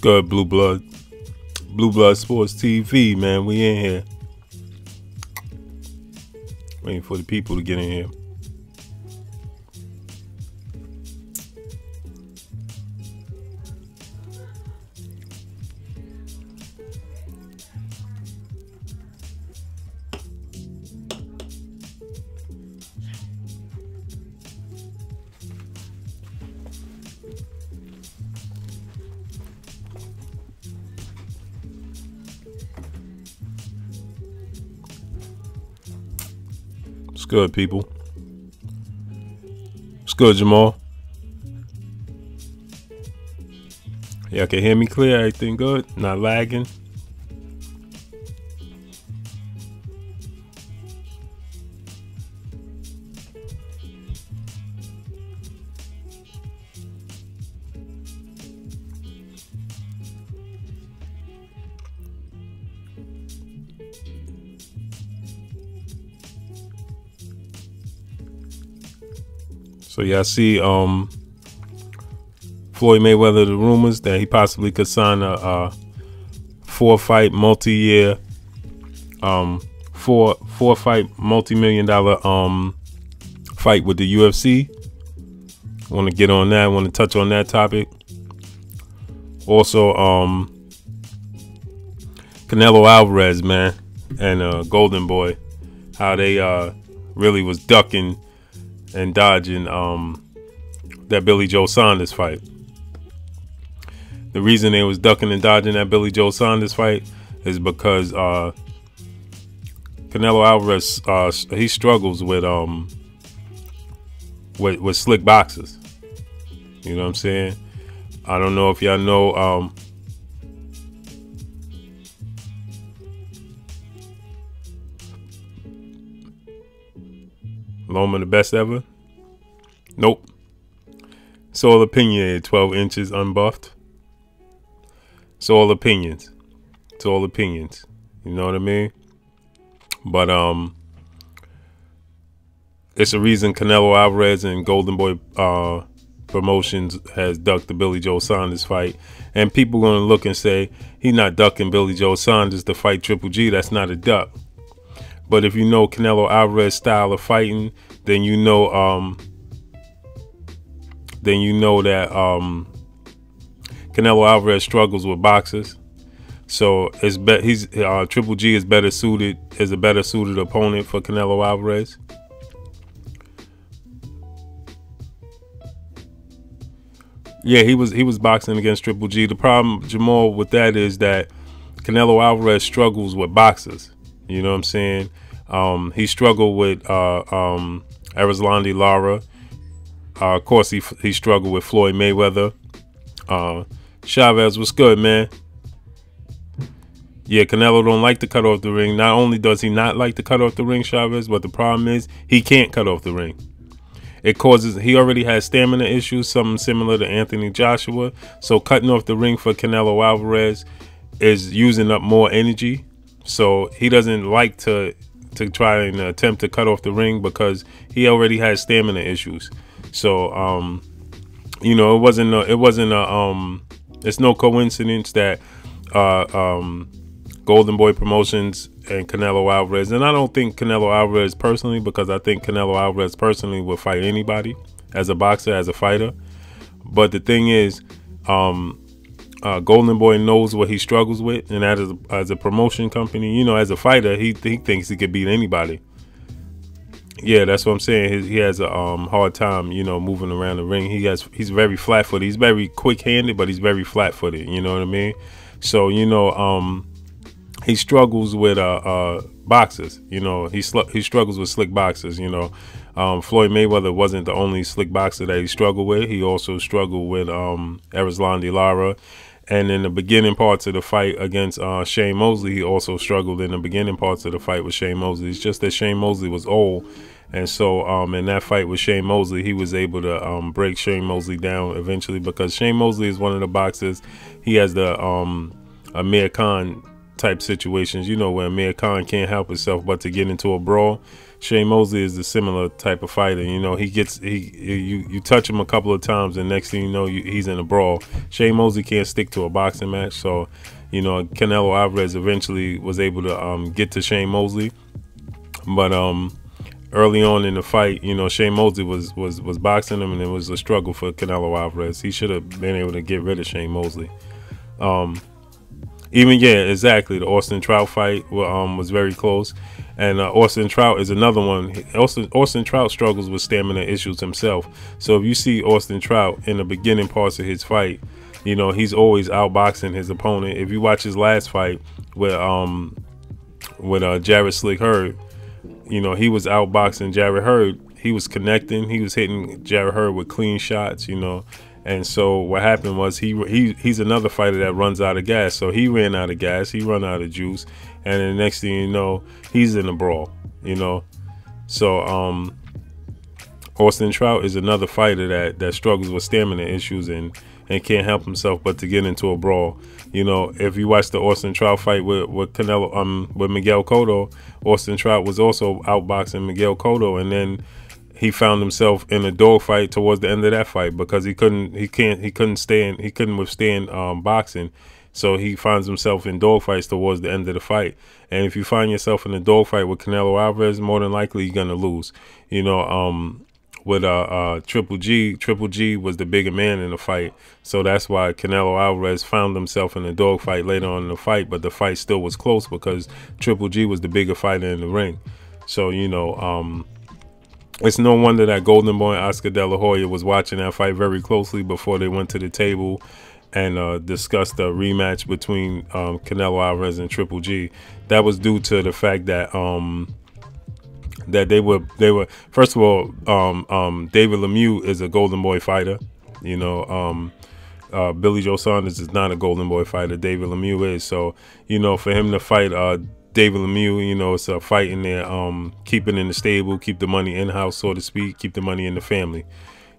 Good, Blue Blood Sports TV, man. We in here. Waiting for the people to get in here. What's good, people? What's good, Jamal? Y'all can hear me clear? Everything good? Not lagging? So y'all see Floyd Mayweather, the rumors that he possibly could sign a 4-fight multi-year four-fight multi-million-dollar fight with the UFC. Want to get on that, want to touch on that topic. Also Canelo Alvarez, man, and Golden Boy, how they really was ducking and dodging that Billy Joe Saunders fight. The reason they was ducking and dodging that Billy Joe Saunders fight is because Canelo Alvarez he struggles with slick boxers. You know what I'm saying? I don't know if y'all know Loma the best ever? Nope. It's all opinionated. 12 inches unbuffed. It's all opinions. It's all opinions. You know what I mean? But it's a reason Canelo Alvarez and Golden Boy Promotions has ducked the Billy Joe Saunders fight. And people gonna look and say, he's not ducking Billy Joe Saunders to fight Triple G. That's not a duck. But if you know Canelo Alvarez style of fighting, then you know that Canelo Alvarez struggles with boxers. So it's Triple G is a better suited opponent for Canelo Alvarez. Yeah, he was boxing against Triple G. The problem, Jamal, with that is that Canelo Alvarez struggles with boxers. You know what I'm saying? He struggled with Erislandy Lara. Of course, he struggled with Floyd Mayweather. Chavez, what's good, man? Yeah, Canelo don't like to cut off the ring. Not only does he not like to cut off the ring, Chavez, but the problem is he can't cut off the ring. He already has stamina issues, something similar to Anthony Joshua. So cutting off the ring for Canelo Alvarez is using up more energy. So he doesn't like to try and attempt to cut off the ring because he already has stamina issues. So you know, it's no coincidence that Golden Boy Promotions and Canelo Alvarez, and I don't think Canelo Alvarez personally, because I think Canelo Alvarez personally will fight anybody as a boxer, as a fighter. But the thing is, Golden Boy knows what he struggles with, and as a promotion company, you know, as a fighter, he thinks he could beat anybody. Yeah, that's what I'm saying. He has a hard time, you know, moving around the ring. He's very flat-footed. He's very quick-handed, but he's very flat-footed. You know what I mean? So, you know, he struggles with boxers. You know, he struggles with slick boxers. You know, Floyd Mayweather wasn't the only slick boxer that he struggled with. He also struggled with Erislandy Lara. And in the beginning parts of the fight against Shane Mosley, he also struggled in the beginning parts of the fight with Shane Mosley. It's just that Shane Mosley was old. And so in that fight with Shane Mosley, he was able to break Shane Mosley down eventually, because Shane Mosley is one of the boxers. He has the Amir Khan type situations, you know, where Amir Khan can't help himself but to get into a brawl. Shane Mosley is a similar type of fighter. You know, you touch him a couple of times, and next thing you know, he's in a brawl. Shane Mosley can't stick to a boxing match, so you know, Canelo Alvarez eventually was able to get to Shane Mosley, but early on in the fight, you know, Shane Mosley was boxing him, and it was a struggle for Canelo Alvarez. He should have been able to get rid of Shane Mosley. Yeah, exactly. The Austin Trout fight was very close, and Austin Trout is another one. Austin Trout struggles with stamina issues himself. So if you see Austin Trout in the beginning parts of his fight, you know, he's always outboxing his opponent. If you watch his last fight with Jarrett Slick Hurd, you know, he was outboxing Jarrett Hurd. He was connecting. He was hitting Jarrett Hurd with clean shots, you know. And so what happened was he's another fighter that runs out of gas. So he ran out of gas. He run out of juice. And then the next thing you know, he's in a brawl, you know. So Austin Trout is another fighter that struggles with stamina issues and can't help himself but to get into a brawl. You know, if you watch the Austin Trout fight with Canelo, with Miguel Cotto, Austin Trout was also outboxing Miguel Cotto, and then he found himself in a dogfight towards the end of that fight because he couldn't withstand boxing. So he finds himself in dogfights towards the end of the fight. And if you find yourself in a dogfight with Canelo Alvarez, more than likely you're gonna lose. You know, with Triple G was the bigger man in the fight, so that's why Canelo Alvarez found himself in a dogfight later on in the fight. But the fight still was close because Triple G was the bigger fighter in the ring. So you know, it's no wonder that Golden Boy Oscar De La Hoya was watching that fight very closely before they went to the table and discussed a rematch between Canelo Alvarez and Triple G. That was due to the fact that that they were first of all, David Lemieux is a Golden Boy fighter. You know, Billy Joe Saunders is not a Golden Boy fighter. David Lemieux is. So you know, for him to fight David Lemieux, you know, it's a fight in there, keep it in the stable, keep the money in-house, so to speak, keep the money in the family,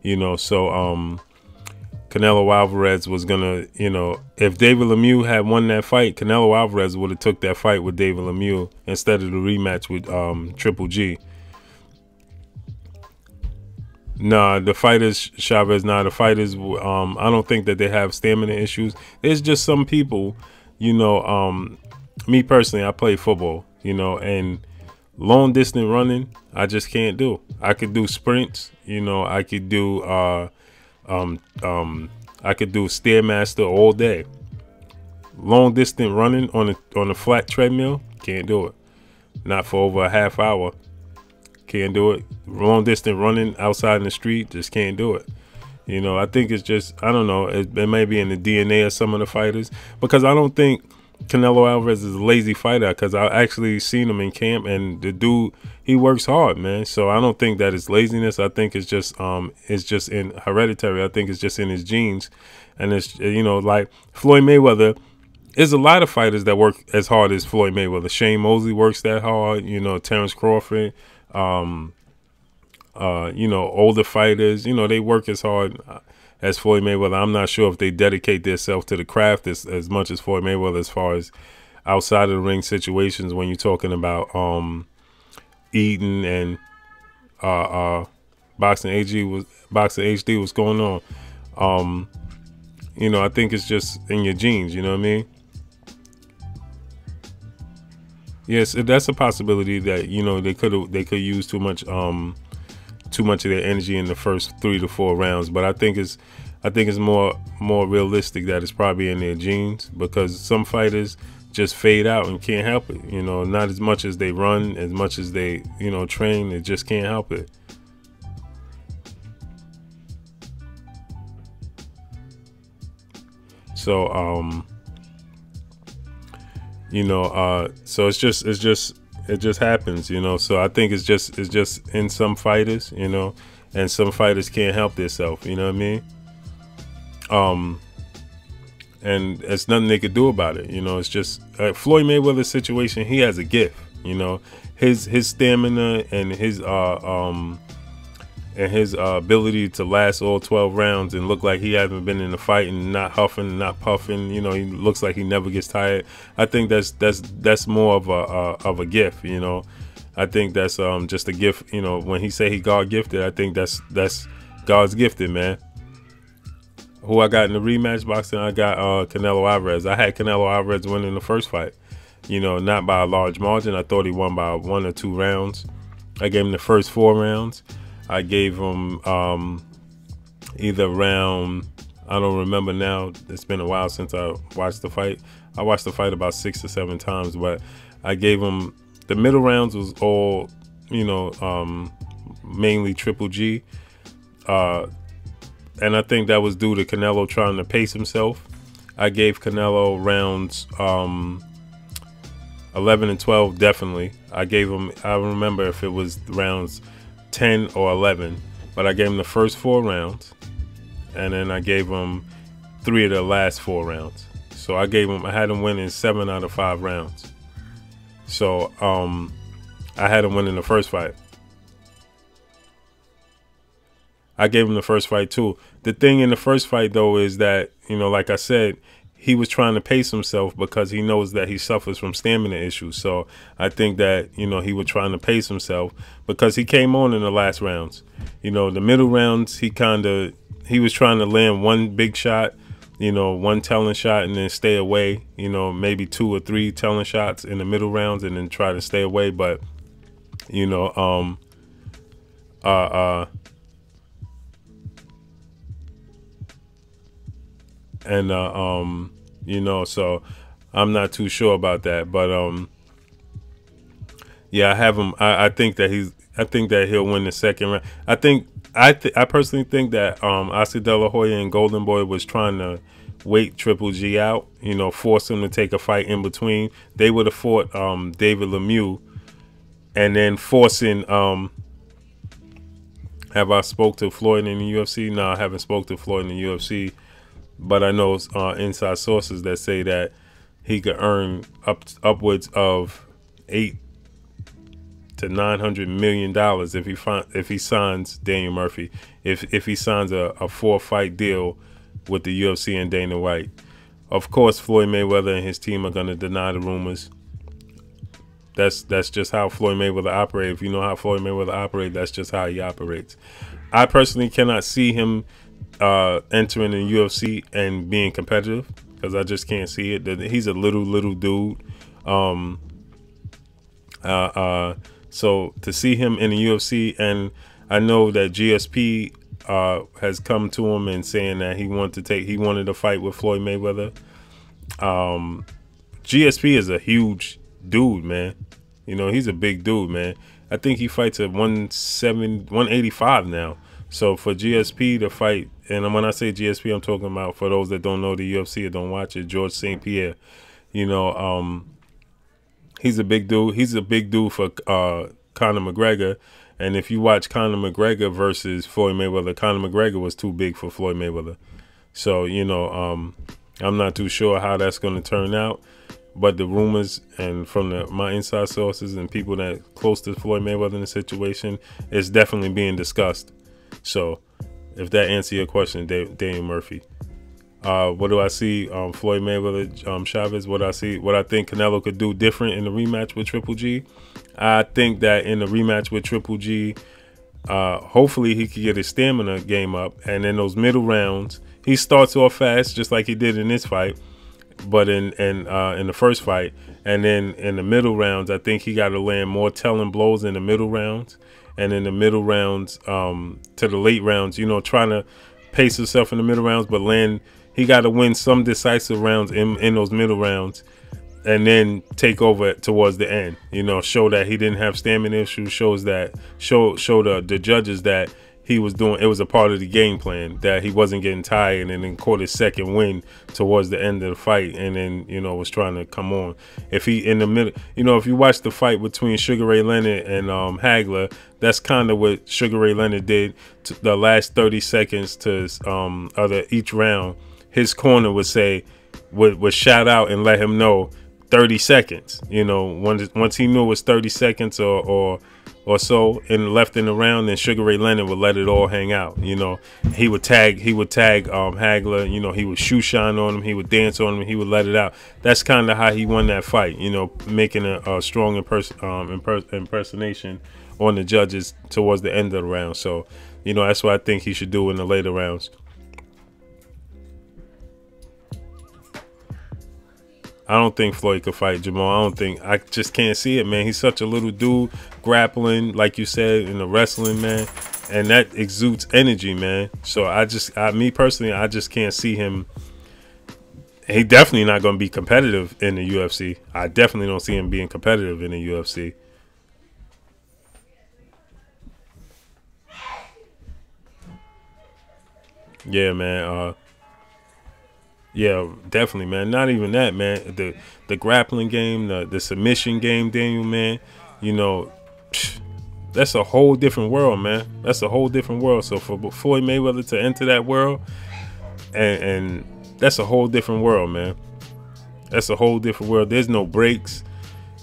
you know. So Canelo Alvarez was gonna, you know, if David Lemieux had won that fight, Canelo Alvarez would have took that fight with David Lemieux instead of the rematch with Triple G. Nah, the fighters, Chavez, the fighters, I don't think that they have stamina issues. There's just some people, you know, me personally, I play football, you know, and long distance running, I just can't do. I could do sprints, you know, I could do Stairmaster all day. Long distance running on a flat treadmill, can't do it. Not for over a half hour. Can't do it. Long distance running outside in the street, just can't do it. You know, I think it's just, I don't know, it may be in the DNA of some of the fighters, because I don't think Canelo Alvarez is a lazy fighter, because I actually seen him in camp, and the dude, he works hard, man. So I don't think that it's laziness. I think it's just in hereditary. I think it's just in his genes. And it's, you know, like Floyd Mayweather, there's a lot of fighters that work as hard as Floyd Mayweather. Shane Mosley works that hard, you know, Terrence Crawford, you know, older fighters, you know, they work as hard as Floyd Mayweather. I'm not sure if they dedicate themselves to the craft as much as Floyd Mayweather, as far as outside of the ring situations, when you're talking about eating and boxing HD, what's going on? You know, I think it's just in your genes, you know what I mean? Yes, that's a possibility that, you know, they could use too much of their energy in the first 3 to 4 rounds. But I think it's more realistic that it's probably in their genes, because some fighters just fade out and can't help it. You know, not as much as they run, as much as they, you know, train, they just can't help it. So you know, so it just happens, you know. So I think it's just in some fighters, you know, and some fighters can't help themselves, you know what I mean? And there's nothing they could do about it, you know. It's just Floyd Mayweather's situation. He has a gift, you know. His stamina and his and his ability to last all 12 rounds and look like he hasn't been in a fight and not huffing, not puffing. You know, he looks like he never gets tired. I think that's more of a gift. You know, I think that's just a gift. You know, when he say he God gifted, I think that's God's gifted, man. Who I got in the rematch boxing? I got Canelo Alvarez. I had Canelo Alvarez winning the first fight. You know, not by a large margin. I thought he won by 1 or 2 rounds. I gave him the first 4 rounds. I gave him either round, I don't remember now. It's been a while since I watched the fight. I watched the fight about 6 or 7 times, but I gave him, the middle rounds was all, you know, mainly Triple G. And I think that was due to Canelo trying to pace himself. I gave Canelo rounds 11 and 12, definitely. I gave him, I don't remember if it was rounds 10 or 11, but I gave him the first 4 rounds, and then I gave him 3 of the last 4 rounds. So I had him winning 7 out of 5 rounds. So I had him winning the first fight. I gave him the first fight too. The thing in the first fight though is that, you know, like I said, he was trying to pace himself because he knows that he suffers from stamina issues. So I think that, you know, he was trying to pace himself because he came on in the last rounds. You know, the middle rounds, he was trying to land one big shot, you know, one telling shot and then stay away, you know, maybe 2 or 3 telling shots in the middle rounds and then try to stay away. But, you know, you know, so I'm not too sure about that, but yeah, I have him. I think that he'll win the second round. I personally think that Oscar De La Hoya and Golden Boy was trying to wait Triple G out, you know, force him to take a fight in between. They would have fought David Lemieux, and then forcing have I spoke to Floyd in the UFC? No, I haven't spoke to Floyd in the UFC. But I know inside sources that say that he could earn upwards of $800 to $900 million if he signs Daniel Murphy, if he signs a 4-fight deal with the UFC and Dana White. Of course, Floyd Mayweather and his team are going to deny the rumors. That's just how Floyd Mayweather operates. If you know how Floyd Mayweather operates, that's just how he operates. I personally cannot see him entering the UFC and being competitive because I just can't see it. He's a little dude. So to see him in the UFC, and I know that GSP has come to him and saying that he wanted to fight with Floyd Mayweather. GSP is a huge dude, man. You know, he's a big dude, man. I think he fights at 185 now. So for GSP to fight, and when I say GSP, I'm talking about, for those that don't know the UFC or don't watch it, George St. Pierre. You know, he's a big dude. He's a big dude for Conor McGregor. And if you watch Conor McGregor versus Floyd Mayweather, Conor McGregor was too big for Floyd Mayweather. So, you know, I'm not too sure how that's going to turn out. But the rumors and from my inside sources and people that close to Floyd Mayweather in the situation, it's definitely being discussed. So if that answers your question, Daniel Murphy. What do I see? Floyd Mayweather, Chavez. What I think Canelo could do different in the rematch with Triple G. I think that in the rematch with Triple G, hopefully he could get his stamina game up, and in those middle rounds, he starts off fast just like he did in this fight, but in the first fight, and then in the middle rounds, I think he got to land more telling blows in the middle rounds, and in the middle rounds to the late rounds, you know, trying to pace himself in the middle rounds, but he got to win some decisive rounds in those middle rounds, and then take over towards the end. You know, show that he didn't have stamina issues. Show the judges that he was doing. It was a part of the game plan, that he wasn't getting tired, and then caught his second win towards the end of the fight, and then, you know, was trying to come on. If he in the middle, you know, if you watch the fight between Sugar Ray Leonard and Hagler, that's kind of what Sugar Ray Leonard did to the last 30 seconds to each round. His corner would shout out and let him know 30 seconds. You know, once he knew it was 30 seconds or or so and left in the round, then Sugar Ray Leonard would let it all hang out. You know, he would tag Hagler. You know, he would shoe shine on him, he would dance on him, he would let it out. That's kind of how he won that fight. You know, making a strong impersonation on the judges towards the end of the round. So, you know, that's what I think he should do in the later rounds. I don't think Floyd could fight Jamal. I just can't see it, man. He's such a little dude, grappling, like you said, in the wrestling, man. And that exudes energy, man. So me personally, I just can't see him. He definitely not going to be competitive in the UFC. I definitely don't see him being competitive in the UFC. Yeah, man. Yeah, definitely, man. Not even that, man. The grappling game, the submission game, Daniel, man. You know, that's a whole different world, man. That's a whole different world. So for Floyd Mayweather to enter that world, and that's a whole different world, man. That's a whole different world. There's no breaks.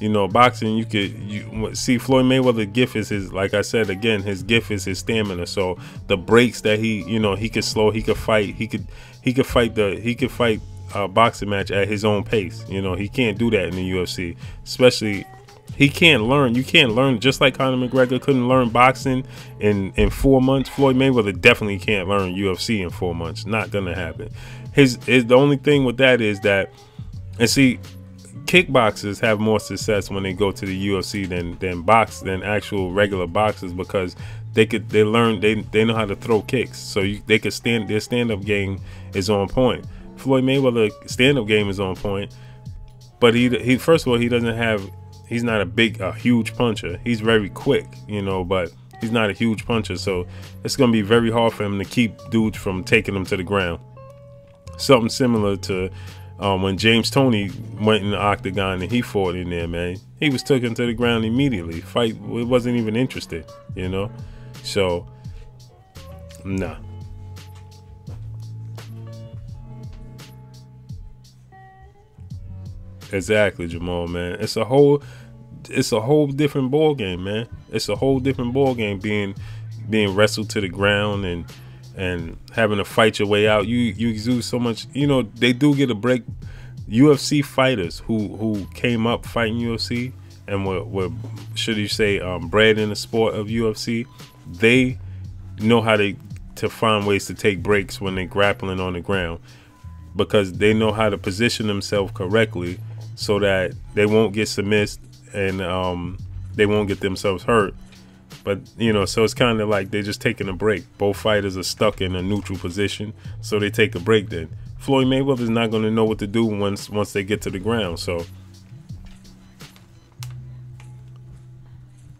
You know, boxing, you see Floyd Mayweather's gift is his, like I said again, his gift is his stamina. So the breaks that he could slow, he could fight, he could fight a boxing match at his own pace. You know, he can't do that in the UFC. Especially, you can't learn, just like Conor McGregor couldn't learn boxing in 4 months. Floyd Mayweather definitely can't learn UFC in 4 months. Not gonna happen. The only thing with that is that, and see, kickboxers have more success when they go to the UFC than actual regular boxers, because they know how to throw kicks. So their stand-up game is on point. Floyd Mayweather stand-up game is on point, but he first of all, he's not a huge puncher. He's very quick, you know, but he's not a huge puncher. So it's gonna be very hard for him to keep dudes from taking him to the ground. Something similar to when James Toney went in the octagon and he fought in there, man, he was taken to the ground immediately. It wasn't even interested, you know. So, nah. Exactly, Jamal, man. It's a whole different ball game, man. It's a whole different ball game being wrestled to the ground and having to fight your way out. You exude so much. You know, they do get a break. UFC fighters who came up fighting UFC and were should you say bred in the sport of UFC, they know how to find ways to take breaks when they're grappling on the ground, because they know how to position themselves correctly so that they won't get submissed and they won't get themselves hurt. But, you know, so it's kind of like they're just taking a break. Both fighters are stuck in a neutral position, so they take a break then. Floyd Mayweather's not going to know what to do once they get to the ground. So,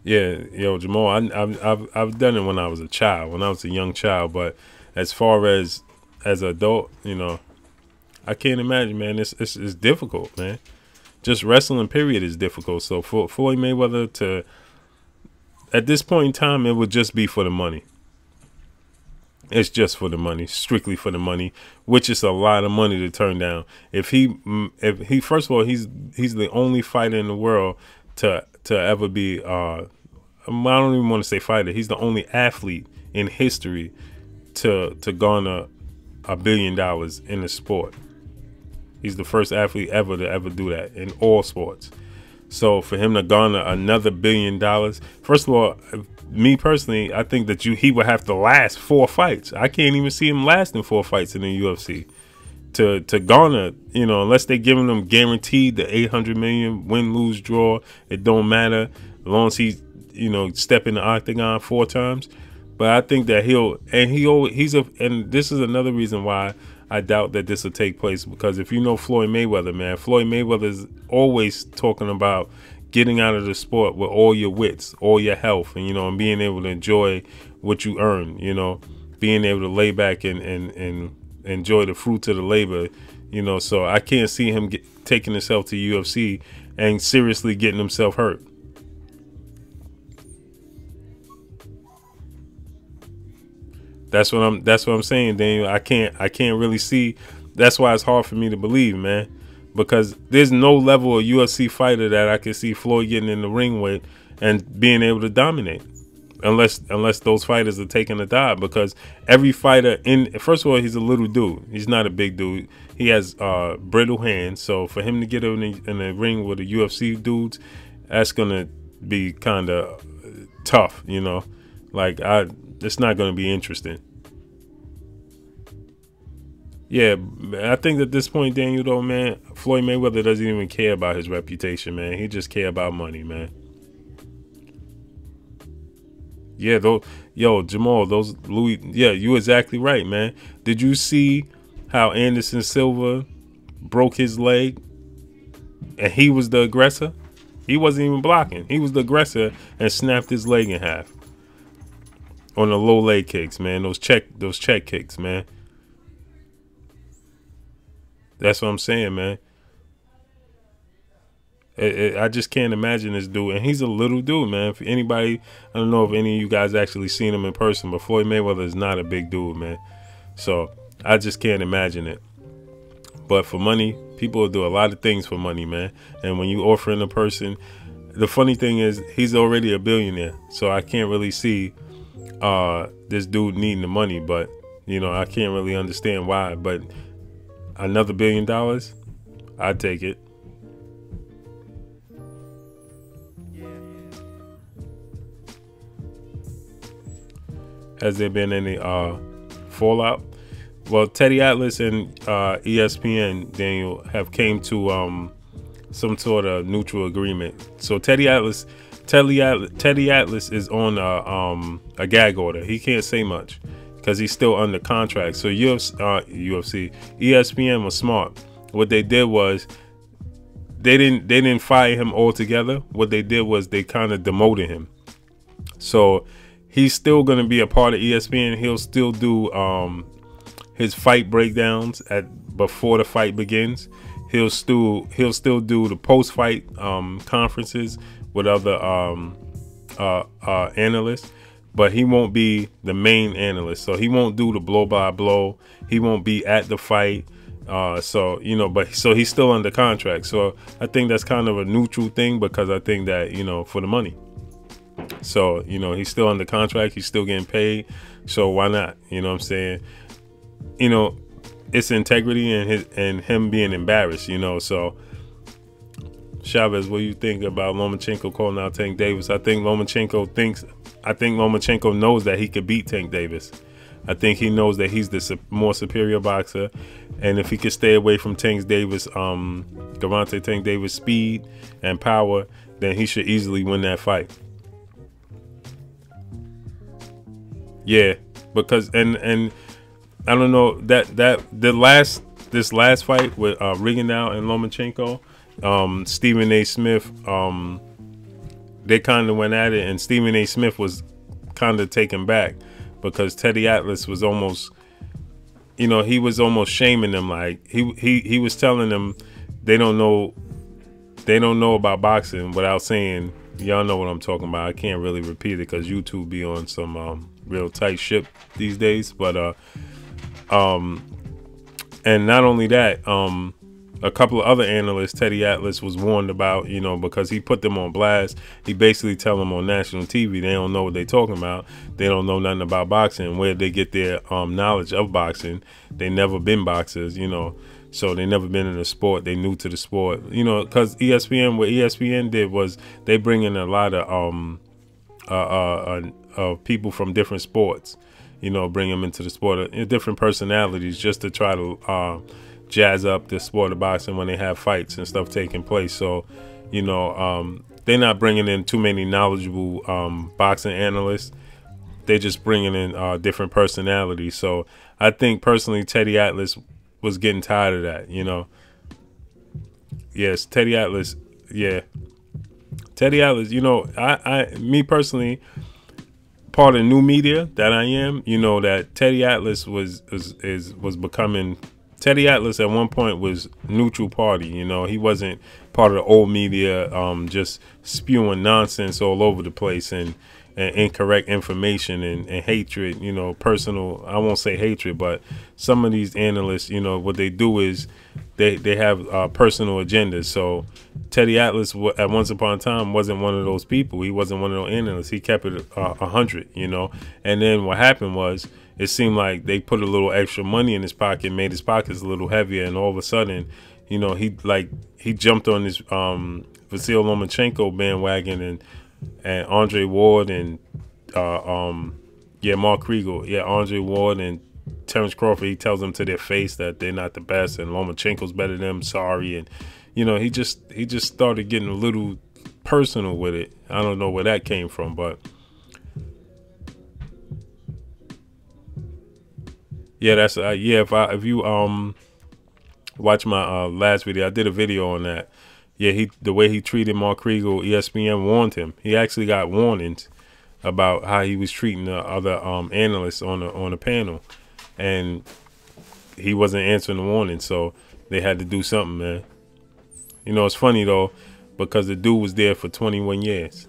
yeah, yo, Jamal, I've done it when I was a child, when I was a young child. But as far as an adult, you know, I can't imagine, man. It's difficult, man. Just wrestling, period, is difficult. So for Floyd Mayweather to, at this point in time, it would just be for the money. It's just for the money, strictly for the money, which is a lot of money to turn down. If he first of all, he's the only fighter in the world to ever be, I don't even want to say fighter. He's the only athlete in history to garner $1 billion in the sport. He's the first athlete ever to do that in all sports. So for him to garner another $1 billion, first of all, me personally, I think that he would have to last 4 fights. I can't even see him lasting 4 fights in the UFC to garner, you know, unless they're giving him guaranteed the 800 million win, lose, draw. It don't matter as long as he, you know, step in the octagon 4 times. But I think that and this is another reason why I doubt that this will take place, because if you know Floyd Mayweather, man, Floyd Mayweather is always talking about getting out of the sport with all your wits, all your health, and, you know, and being able to enjoy what you earn, you know, being able to lay back and enjoy the fruits of the labor, you know. So I can't see him taking himself to UFC and seriously getting himself hurt. That's what I'm saying, Daniel. I can't really see. That's why it's hard for me to believe, man, because there's no level of UFC fighter that I can see Floyd getting in the ring with and being able to dominate. Unless those fighters are taking a dive, because every fighter first of all, he's a little dude. He's not a big dude. He has brittle hands. So for him to get in the ring with the UFC dudes, that's gonna be kind of tough, you know. Like it's not gonna be interesting. Yeah, I think at this point, Daniel, though, man, Floyd Mayweather doesn't even care about his reputation, man. He just care about money, man. Yeah, yo, Jamal, those Louis, yeah, you exactly right, man. Did you see how Anderson Silva broke his leg and he was the aggressor? He wasn't even blocking. He was the aggressor and snapped his leg in half on the low leg kicks, man. Those check kicks, man. That's what I'm saying, man. I just can't imagine this dude. And he's a little dude, man. For anybody, I don't know if any of you guys actually seen him in person, but Floyd Mayweather is not a big dude, man. So I just can't imagine it. But for money, people will do a lot of things for money, man. And when you offering a person, the funny thing is he's already a billionaire. So I can't really see this dude needing the money. But, you know, I can't really understand why. But another $1 billion, I'd take it. Has there been any fallout? Well, Teddy Atlas and ESPN, Daniel, have came to some sort of neutral agreement. So Teddy Atlas is on a gag order. He can't say much because he's still under contract. So ESPN was smart. What they did was they didn't fire him altogether. What they did was they kind of demoted him. So he's still going to be a part of ESPN. He'll still do his fight breakdowns before the fight begins. He'll still do the post-fight conferences with other analysts, but he won't be the main analyst. So he won't do the blow by blow. He won't be at the fight. So you know, so he's still under contract. So I think that's kind of a neutral thing, because I think that, you know, for the money. So, you know, he's still under contract. He's still getting paid. So why not? You know what I'm saying? You know, it's integrity and him being embarrassed, you know. So, Chavez, what do you think about Lomachenko calling out Tank Davis? I think Lomachenko knows that he could beat Tank Davis. I think he knows that he's the more superior boxer. And if he could stay away from Tank Davis, Tank Davis' speed and power, then he should easily win that fight. Yeah, because and I don't know that this last fight with Rigondeaux and Lomachenko, Stephen A. Smith, they kind of went at it, and Stephen A. Smith was kind of taken back because Teddy Atlas was almost, you know, he was almost shaming them. Like he was telling them they don't know about boxing without saying, y'all know what I'm talking about. I can't really repeat it because YouTube be on some real tight ship these days. But and not only that, a couple of other analysts Teddy Atlas was warned about, you know, because he put them on blast. He basically tell them on national TV they don't know what they talking about. They don't know nothing about boxing. Where they get their knowledge of boxing? They never been boxers, you know. So they never been in the sport. They new to the sport, you know, because what ESPN did was they bring in a lot of people from different sports, you know, bring them into the sport, different personalities, just to try to jazz up the sport of boxing when they have fights and stuff taking place. So, you know, they're not bringing in too many knowledgeable boxing analysts. They're just bringing in different personalities. So I think personally Teddy Atlas was getting tired of that, you know. Yes, Teddy Atlas, yeah. Teddy Atlas, you know, me personally, part of new media that I am, you know, that Teddy Atlas was becoming. Teddy Atlas at one point was neutral party, you know. He wasn't part of the old media, just spewing nonsense all over the place. And, and incorrect information and hatred, you know, personal, I won't say hatred, but some of these analysts, you know, what they do is they have personal agendas. So Teddy Atlas at once upon a time wasn't one of those people. He wasn't one of those analysts. He kept it 100, you know. And then what happened was, it seemed like they put a little extra money in his pocket, made his pockets a little heavier, and all of a sudden, you know, he jumped on this Vasyl Lomachenko bandwagon, and Andre Ward and Mark Kriegel, Andre Ward and Terrence Crawford. He tells them to their face that they're not the best and Lomachenko's better than them. Sorry, and you know, he just started getting a little personal with it. I don't know where that came from, but yeah, that's if you watch my last video, I did a video on that. Yeah, the way he treated Mark Kriegel, ESPN warned him. He actually got warnings about how he was treating the other analysts on the panel, and he wasn't answering the warning, so they had to do something, man. You know, it's funny though, because the dude was there for 21 years.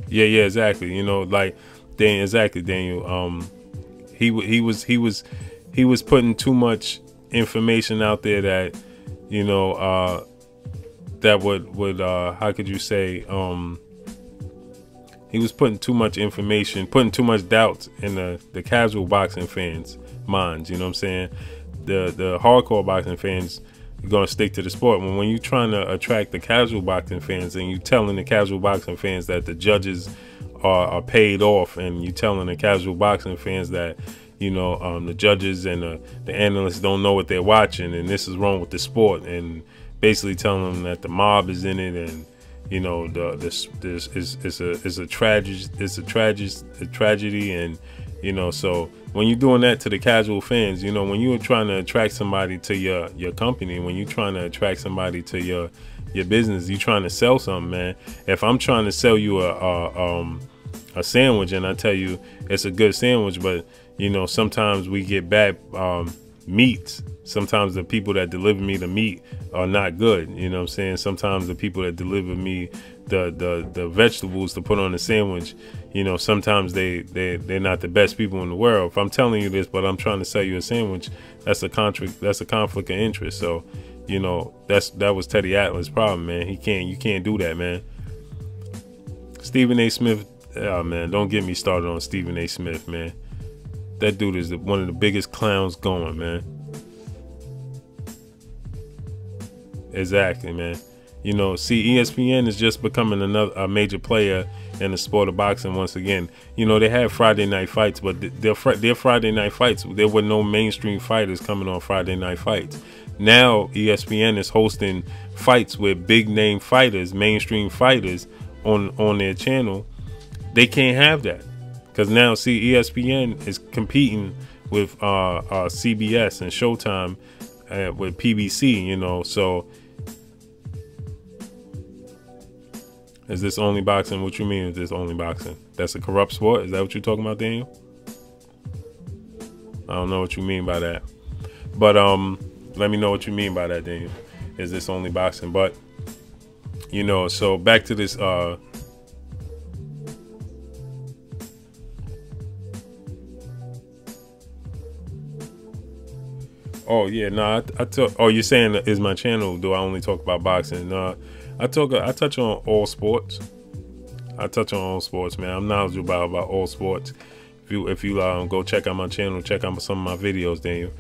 Yeah, exactly. You know, like Daniel. He was putting too much information out there that, you know, that would how could you say, he was putting too much information, putting too much doubts in the casual boxing fans' minds. You know what I'm saying? The hardcore boxing fans are gonna stick to the sport. When you're trying to attract the casual boxing fans, and you telling the casual boxing fans that the judges are paid off, and you telling the casual boxing fans that, you know, the judges and the analysts don't know what they're watching, and this is wrong with the sport, and basically telling them that the mob is in it, and you know, this is a tragedy, and you know, so when you're doing that to the casual fans, you know, when you're trying to attract somebody to your company, when you're trying to attract somebody to your business, you're trying to sell something, man. If I'm trying to sell you a sandwich, and I tell you it's a good sandwich, but you know, sometimes we get bad meats. Sometimes the people that deliver me the meat are not good. You know what I'm saying? Sometimes the people that deliver me the vegetables to put on the sandwich, you know, sometimes they're not the best people in the world. If I'm telling you this, but I'm trying to sell you a sandwich, that's a conflict of interest. So, you know, that was Teddy Atlas' problem, man. You can't do that, man. Stephen A. Smith, oh man, don't get me started on Stephen A. Smith, man. That dude is one of the biggest clowns going, man. Exactly, man. You know, see, ESPN is just becoming a major player in the sport of boxing once again. You know, they had Friday night fights, but their Friday night fights, there were no mainstream fighters coming on Friday night fights. Now ESPN is hosting fights with big name fighters, mainstream fighters on their channel. They can't have that, because now, see, ESPN is competing with CBS and Showtime with PBC, you know. So is this only boxing? What you mean is this only boxing? That's a corrupt sport? Is that what you're talking about, Daniel? I don't know what you mean by that. But let me know what you mean by that, Daniel. Is this only boxing? But, you know, so back to this oh yeah, no, oh, you're saying, is my channel, do I only talk about boxing? No, I touch on all sports. I touch on all sports, man. I'm knowledgeable about all sports. If you go check out my channel, check out some of my videos, Daniel.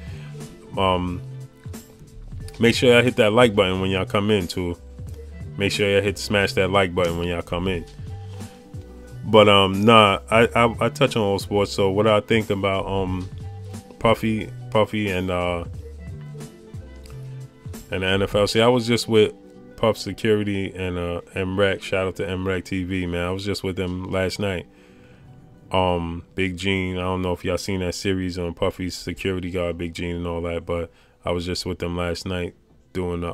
Make sure y'all hit that like button when y'all come in too. Make sure y'all smash that like button when y'all come in. But nah, I touch on all sports. So what I think about Puffy and the NFL. See, I was just with Puff Security and MREC. Shout out to MREC TV, man. I was just with them last night. Big Gene, I don't know if y'all seen that series on Puffy's security guard, Big Gene, and all that, but I was just with them last night doing the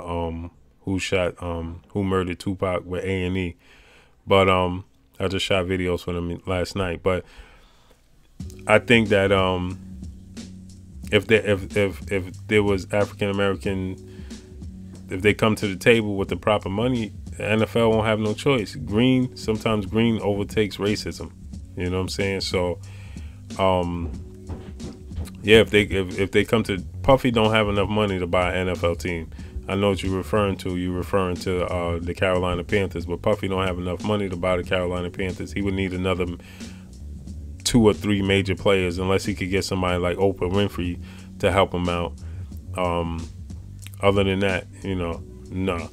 Who Murdered Tupac with A&E. But I just shot videos for them last night. But I think that if there was African American, if they come to the table with the proper money, the NFL won't have no choice. Sometimes green overtakes racism. You know what I'm saying? So, yeah, if they come to Puffy, don't have enough money to buy an NFL team. I know what you're referring to. You're referring to the Carolina Panthers, but Puffy don't have enough money to buy the Carolina Panthers. He would need another 2 or 3 major players, unless he could get somebody like Oprah Winfrey to help him out. Other than that, you know, no,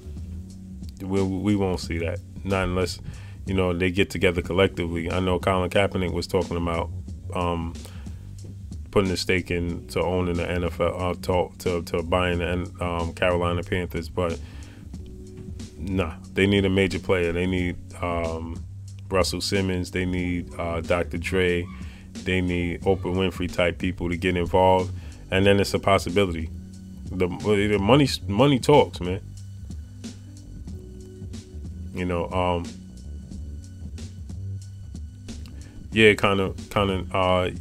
we won't see that. Not unless, you know, they get together collectively. I know Colin Kaepernick was talking about putting a stake into owning the NFL, to buying the Carolina Panthers, but nah, they need a major player. They need Russell Simmons. They need Dr. Dre. They need Oprah Winfrey type people to get involved, and then it's a possibility. The money talks, man. You know, yeah, kind of,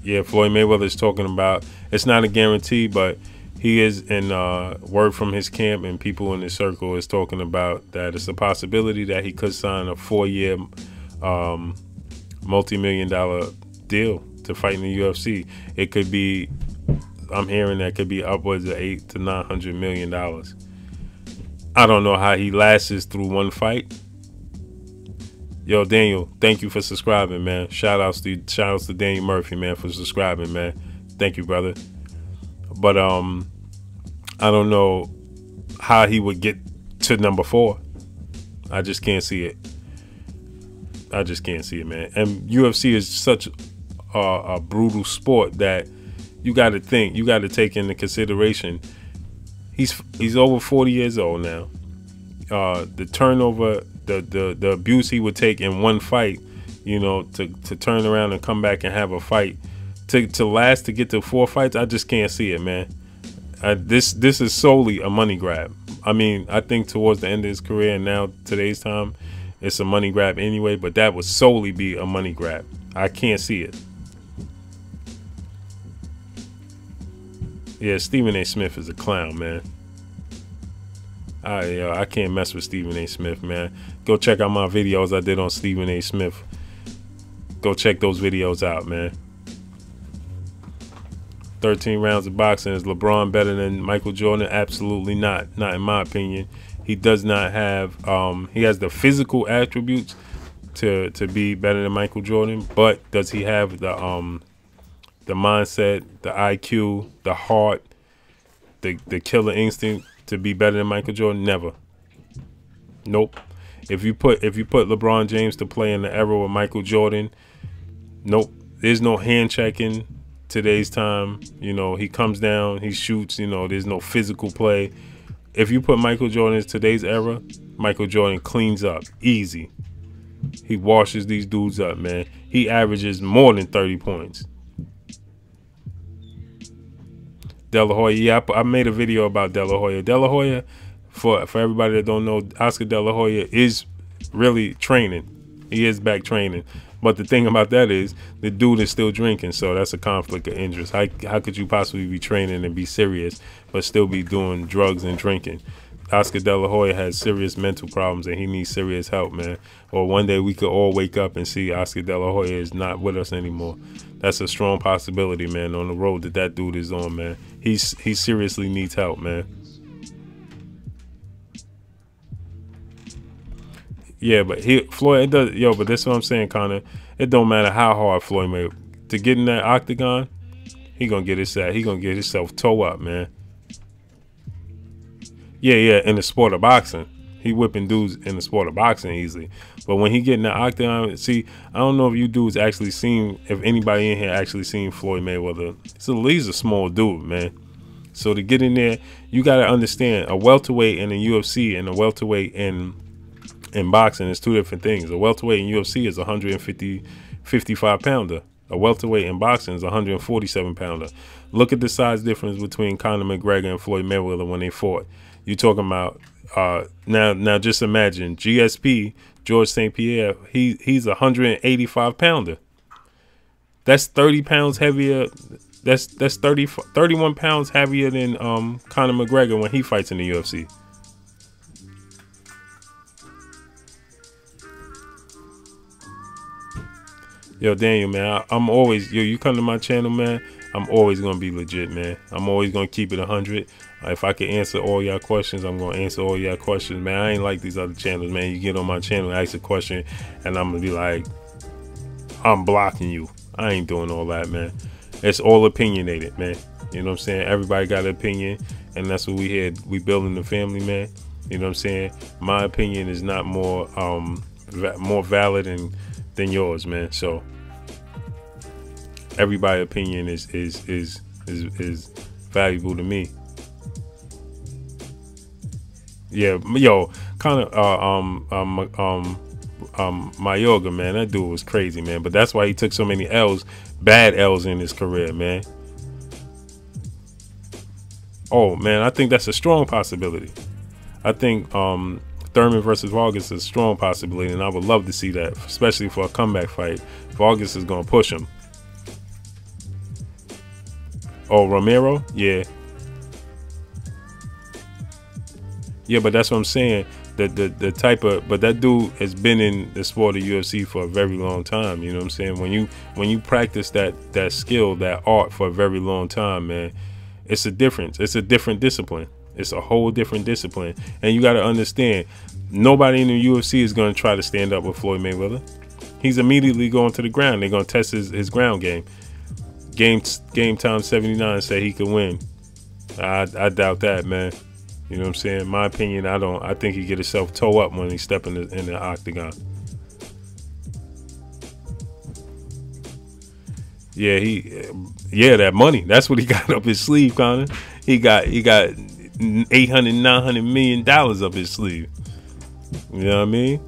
yeah. Floyd Mayweather is talking about, it's not a guarantee, but he is in word from his camp and people in his circle is talking about that it's a possibility that he could sign a 4-year multi-million-dollar deal to fight in the UFC. It could be, I'm hearing that could be upwards of $800 to $900 million. I don't know how he lasts through one fight. Yo, Daniel, thank you for subscribing, man. Shout outs to Daniel Murphy, man, for subscribing, man. Thank you, brother. But I don't know how he would get to number 4. I just can't see it. I just can't see it, man. And UFC is such a brutal sport that you got to think, you got to take into consideration. He's over 40 years old now. The turnover, the abuse he would take in one fight, you know, to turn around and come back and have a fight, to last to get to 4 fights, I just can't see it, man. This is solely a money grab. I mean, I think towards the end of his career and now today's time, it's a money grab anyway, but that would solely be a money grab. I can't see it. Yeah, Stephen A. Smith is a clown, man. I can't mess with Stephen A. Smith, man. Go check out my videos I did on Stephen A. Smith. Go check those videos out, man. 13 rounds of boxing. Is LeBron better than Michael Jordan? Absolutely not. Not in my opinion. He does not have, he has the physical attributes to be better than Michael Jordan, but does he have the mindset, the IQ, the heart, the killer instinct to be better than Michael Jordan? Never. Nope. If you put LeBron James to play in the era with Michael Jordan, nope. There's no hand checking today's time. You know, he comes down, he shoots, you know, there's no physical play. If you put Michael Jordan in today's era, Michael Jordan cleans up easy. He washes these dudes up, man. He averages more than 30 points. De La Hoya, yeah, I made a video about De La Hoya. De La Hoya, for everybody that don't know, Oscar De La Hoya is really training. He is back training. But the thing about that is, the dude is still drinking, so that's a conflict of interest. How could you possibly be training and be serious, but still be doing drugs and drinking? Oscar De La Hoya has serious mental problems, and he needs serious help, man. Or one day we could all wake up and see Oscar De La Hoya is not with us anymore. That's a strong possibility, man, on the road that dude is on, man. He seriously needs help, man. Yeah, but Floyd, it does, yo, but that's what I'm saying, Connor. It don't matter how hard Floyd may to get in that octagon, he gonna get himself toe up, man. Yeah, in the sport of boxing. He whipping dudes in the sport of boxing easily. But when he get in the octagon, see, I don't know if you dudes actually seen, if anybody in here actually seen Floyd Mayweather. So he's a small dude, man. So to get in there, you got to understand, a welterweight in the UFC and a welterweight in boxing is 2 different things. A welterweight in UFC is 55 pounder. A welterweight in boxing is 147 pounder. Look at the size difference between Conor McGregor and Floyd Mayweather when they fought. You talking about now just imagine GSP, George St. Pierre, he's a 185 pounder. That's 30 pounds heavier. That's 31 pounds heavier than Conor McGregor when he fights in the UFC. Yo, Daniel, man, I'm always, yo, you come to my channel, man, I'm always going to be legit, man. I'm always going to keep it 100. If I can answer all y'all questions, I'm going to answer all y'all questions, man. I ain't like these other channels, man. You get on my channel, ask a question, and I'm going to be like, I'm blocking you. I ain't doing all that, man. It's all opinionated, man. You know what I'm saying? Everybody got an opinion, and that's what we had. We building the family, man. You know what I'm saying? My opinion is not more valid than yours, man. So everybody's opinion is valuable to me. Yeah, yo, kind of Mayorga, man, that dude was crazy, man. But that's why he took so many L's, bad L's in his career, man. Oh man, I think that's a strong possibility. I think Thurman versus Vargas is a strong possibility, and I would love to see that, especially for a comeback fight. Vargas is gonna push him. Oh, Romero, yeah. Yeah, but that's what I'm saying. The type of, but that dude has been in the sport of UFC for a very long time. You know what I'm saying? When you practice that skill, that art for a very long time, man, it's a difference. It's a different discipline. It's a whole different discipline. And you got to understand, nobody in the UFC is going to try to stand up with Floyd Mayweather. He's immediately going to the ground. They're going to test his ground game. Game time 79 said he could win. I doubt that, man. You know what I'm saying? My opinion, I think he get himself toe up when he step in the octagon. Yeah, that money. That's what he got up his sleeve, Connor. He got $800-900 million up his sleeve. You know what I mean?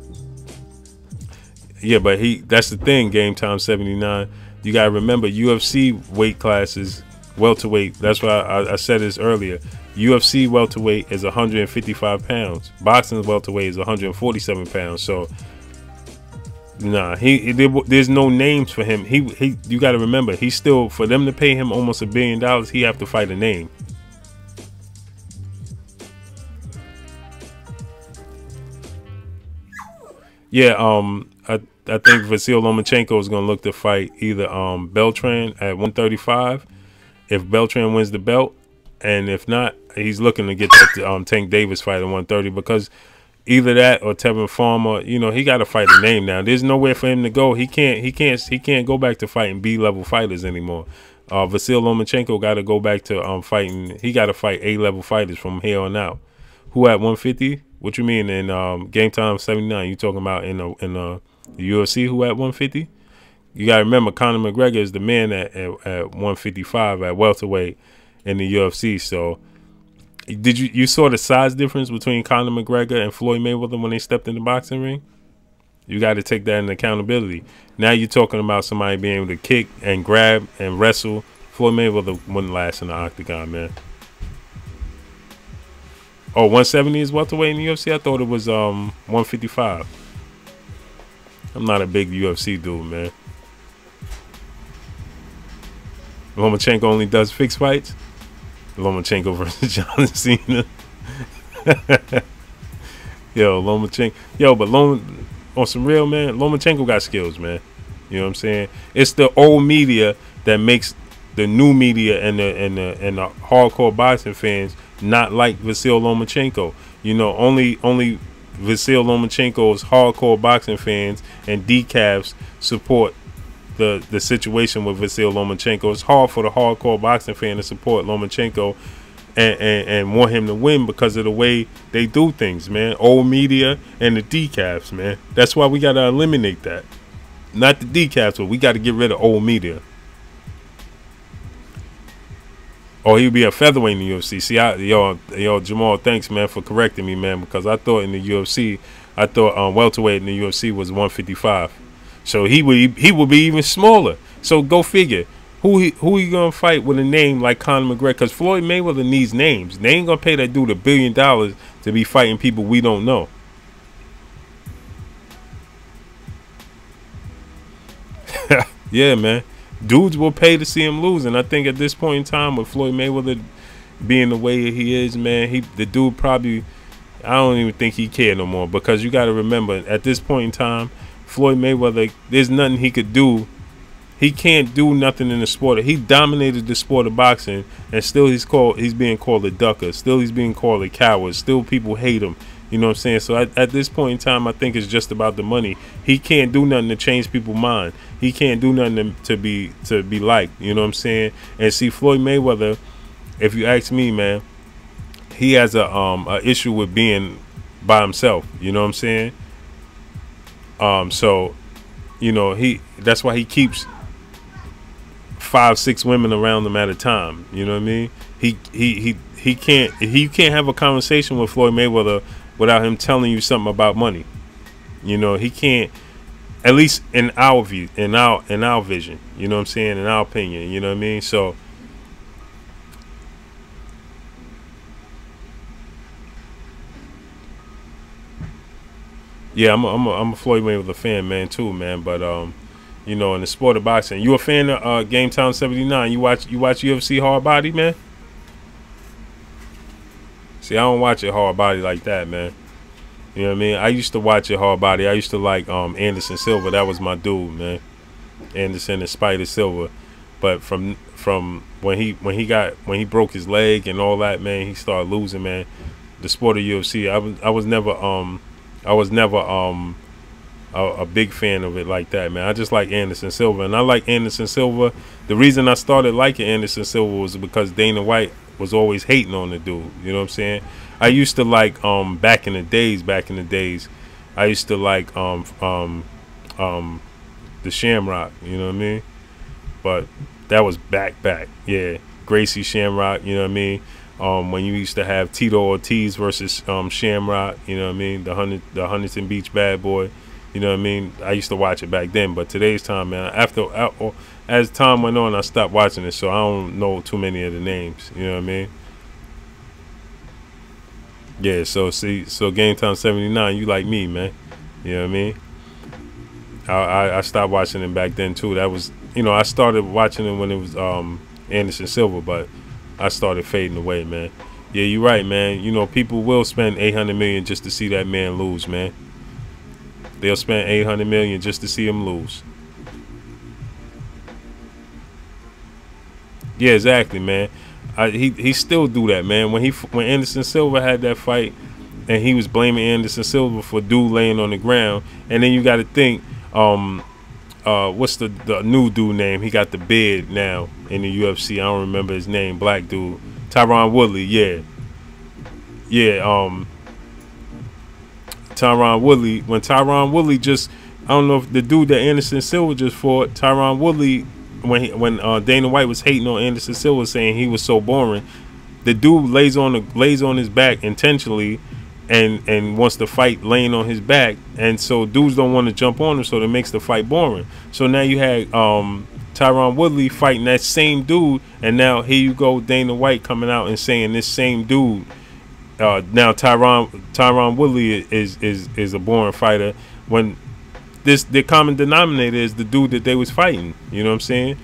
Yeah, but that's the thing, game time 79. You gotta remember, UFC weight classes, welterweight, that's why I said this earlier. UFC welterweight is 155 pounds. Boxing welterweight is 147 pounds. So nah, there's no names for him. You got to remember, he's still, for them to pay him almost $1 billion, he have to fight a name. Yeah, I think Vasyl Lomachenko is gonna look to fight either Beltran at 135 if Beltran wins the belt, and if not, he's looking to get that Tank Davis fight at 130, because either that or Tevin Farmer, you know, he got to fight a name now. There's nowhere for him to go. He can't go back to fighting B-level fighters anymore. Vasyl Lomachenko got to go back to fighting. He got to fight A-level fighters from here on out. Who at 150? What you mean in game time 79? You talking about in the UFC? Who at 150? You got to remember, Conor McGregor is the man at 155 at welterweight in the UFC. So you saw the size difference between Conor McGregor and Floyd Mayweather when they stepped in the boxing ring? You got to take that into accountability. Now you're talking about somebody being able to kick and grab and wrestle. Floyd Mayweather wouldn't last in the octagon, man. Oh, 170 is welterweight in the UFC? I thought it was 155. I'm not a big UFC dude, man. Lomachenko only does fixed fights? Lomachenko versus John Cena. Yo, Lomachenko. Yo, but on some real, man, Lomachenko got skills, man. You know what I'm saying? It's the old media that makes the new media and the hardcore boxing fans not like Vasyl Lomachenko. You know, only Vasyl Lomachenko's hardcore boxing fans and decafs support the situation with Vasyl Lomachenko. It's hard for the hardcore boxing fan to support Lomachenko and want him to win because of the way they do things, man. Old media and the decafs, man. That's why we got to eliminate that. Not the decafs, but we got to get rid of old media. Oh, he'd be a featherweight in the UFC. See, yo, Jamal, thanks, man, for correcting me, man, because I thought in the UFC, welterweight in the UFC was 155. So he would be even smaller. So go figure. Who he gonna fight with a name like Conor McGregor? Because Floyd Mayweather needs names. They ain't gonna pay that dude $1 billion to be fighting people we don't know. Yeah, man. Dudes will pay to see him lose, and I think at this point in time, with Floyd Mayweather being the way he is, man, the dude probably, I don't even think he cared no more, because you got to remember, at this point in time, Floyd Mayweather, there's nothing he could do he can't do nothing in the sport. He dominated the sport of boxing, and still he's being called a ducker. Still he's being called a coward. Still people hate him. You know what I'm saying? So at this point in time, I think it's just about the money. He can't do nothing to change people's mind. He can't do nothing to be liked. You know what I'm saying? And see, Floyd Mayweather, if you ask me, man, he has a issue with being by himself. You know what I'm saying? So, you know, that's why he keeps 5-6 women around him at a time. You know what I mean? He can't have a conversation with Floyd Mayweather without him telling you something about money. You know, he can't, at least in our view, in our vision, you know what I'm saying, in our opinion, you know what I mean? So yeah, I'm a Floyd Mayweather fan, man, too, man. But you know, in the sport of boxing, you a fan of Game Time 79? You watch UFC Hard Body, man? See, I don't watch it hard body like that, man. You know what I mean? I used to watch it hard body. I used to like Anderson Silva. That was my dude, man. Anderson and Spider Silva. But from when he broke his leg and all that, man, he started losing, man. The sport of UFC, I was never a big fan of it like that, man. I just like Anderson Silva, and I like Anderson Silva. The reason I started liking Anderson Silva was because Dana White was always hating on the dude. You know what I'm saying? I used to like back in the days, I used to like the Shamrock, you know what I mean? But that was back, yeah. Gracie Shamrock, you know what I mean? When you used to have Tito Ortiz versus Shamrock, you know what I mean? The Huntington Beach Bad Boy, you know what I mean? I used to watch it back then, but today's time, man, as time went on, I stopped watching it, so I don't know too many of the names, you know what I mean? Yeah, so Game Time 79, you like me, man. You know what I mean? I stopped watching it back then too. That was, you know, I started watching it when it was Anderson Silva, but I started fading away, man. Yeah, you're right, man. You know, people will spend $800 million just to see that man lose, man. They'll spend $800 million just to see him lose. Yeah, exactly, man. He still do that, man. When Anderson Silva had that fight, and he was blaming Anderson Silva for dude laying on the ground, and then you got to think, what's the new dude name? He got the beard now in the UFC. I don't remember his name. Black dude, Tyron Woodley. Yeah. Tyron Woodley. When Tyron Woodley I don't know if the dude that Anderson Silva just fought, Tyron Woodley. When Dana White was hating on Anderson Silva, saying he was so boring, the dude lays on his back intentionally, and wants to fight laying on his back, and so dudes don't want to jump on him, so that makes the fight boring. So now you had Tyron Woodley fighting that same dude, and now here you go, Dana White coming out and saying this same dude. Now Tyron Woodley is a boring fighter, when the common denominator is the dude that they was fighting. You know what I'm saying?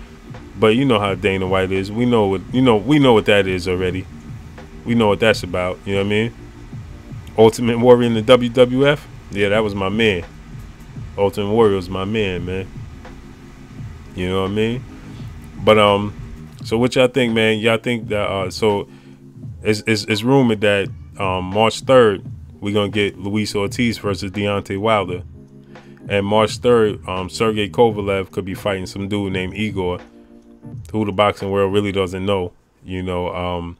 But you know how Dana White is. We know what that is already. We know what that's about. You know what I mean? Ultimate Warrior in the WWF. Yeah, that was my man. Ultimate Warrior was my man. You know what I mean? But so what y'all think, man? Y'all think that so it's rumored that March 3rd we're gonna get Luis Ortiz versus Deontay Wilder. And March 3rd, Sergey Kovalev could be fighting some dude named Igor, who the boxing world really doesn't know, you know.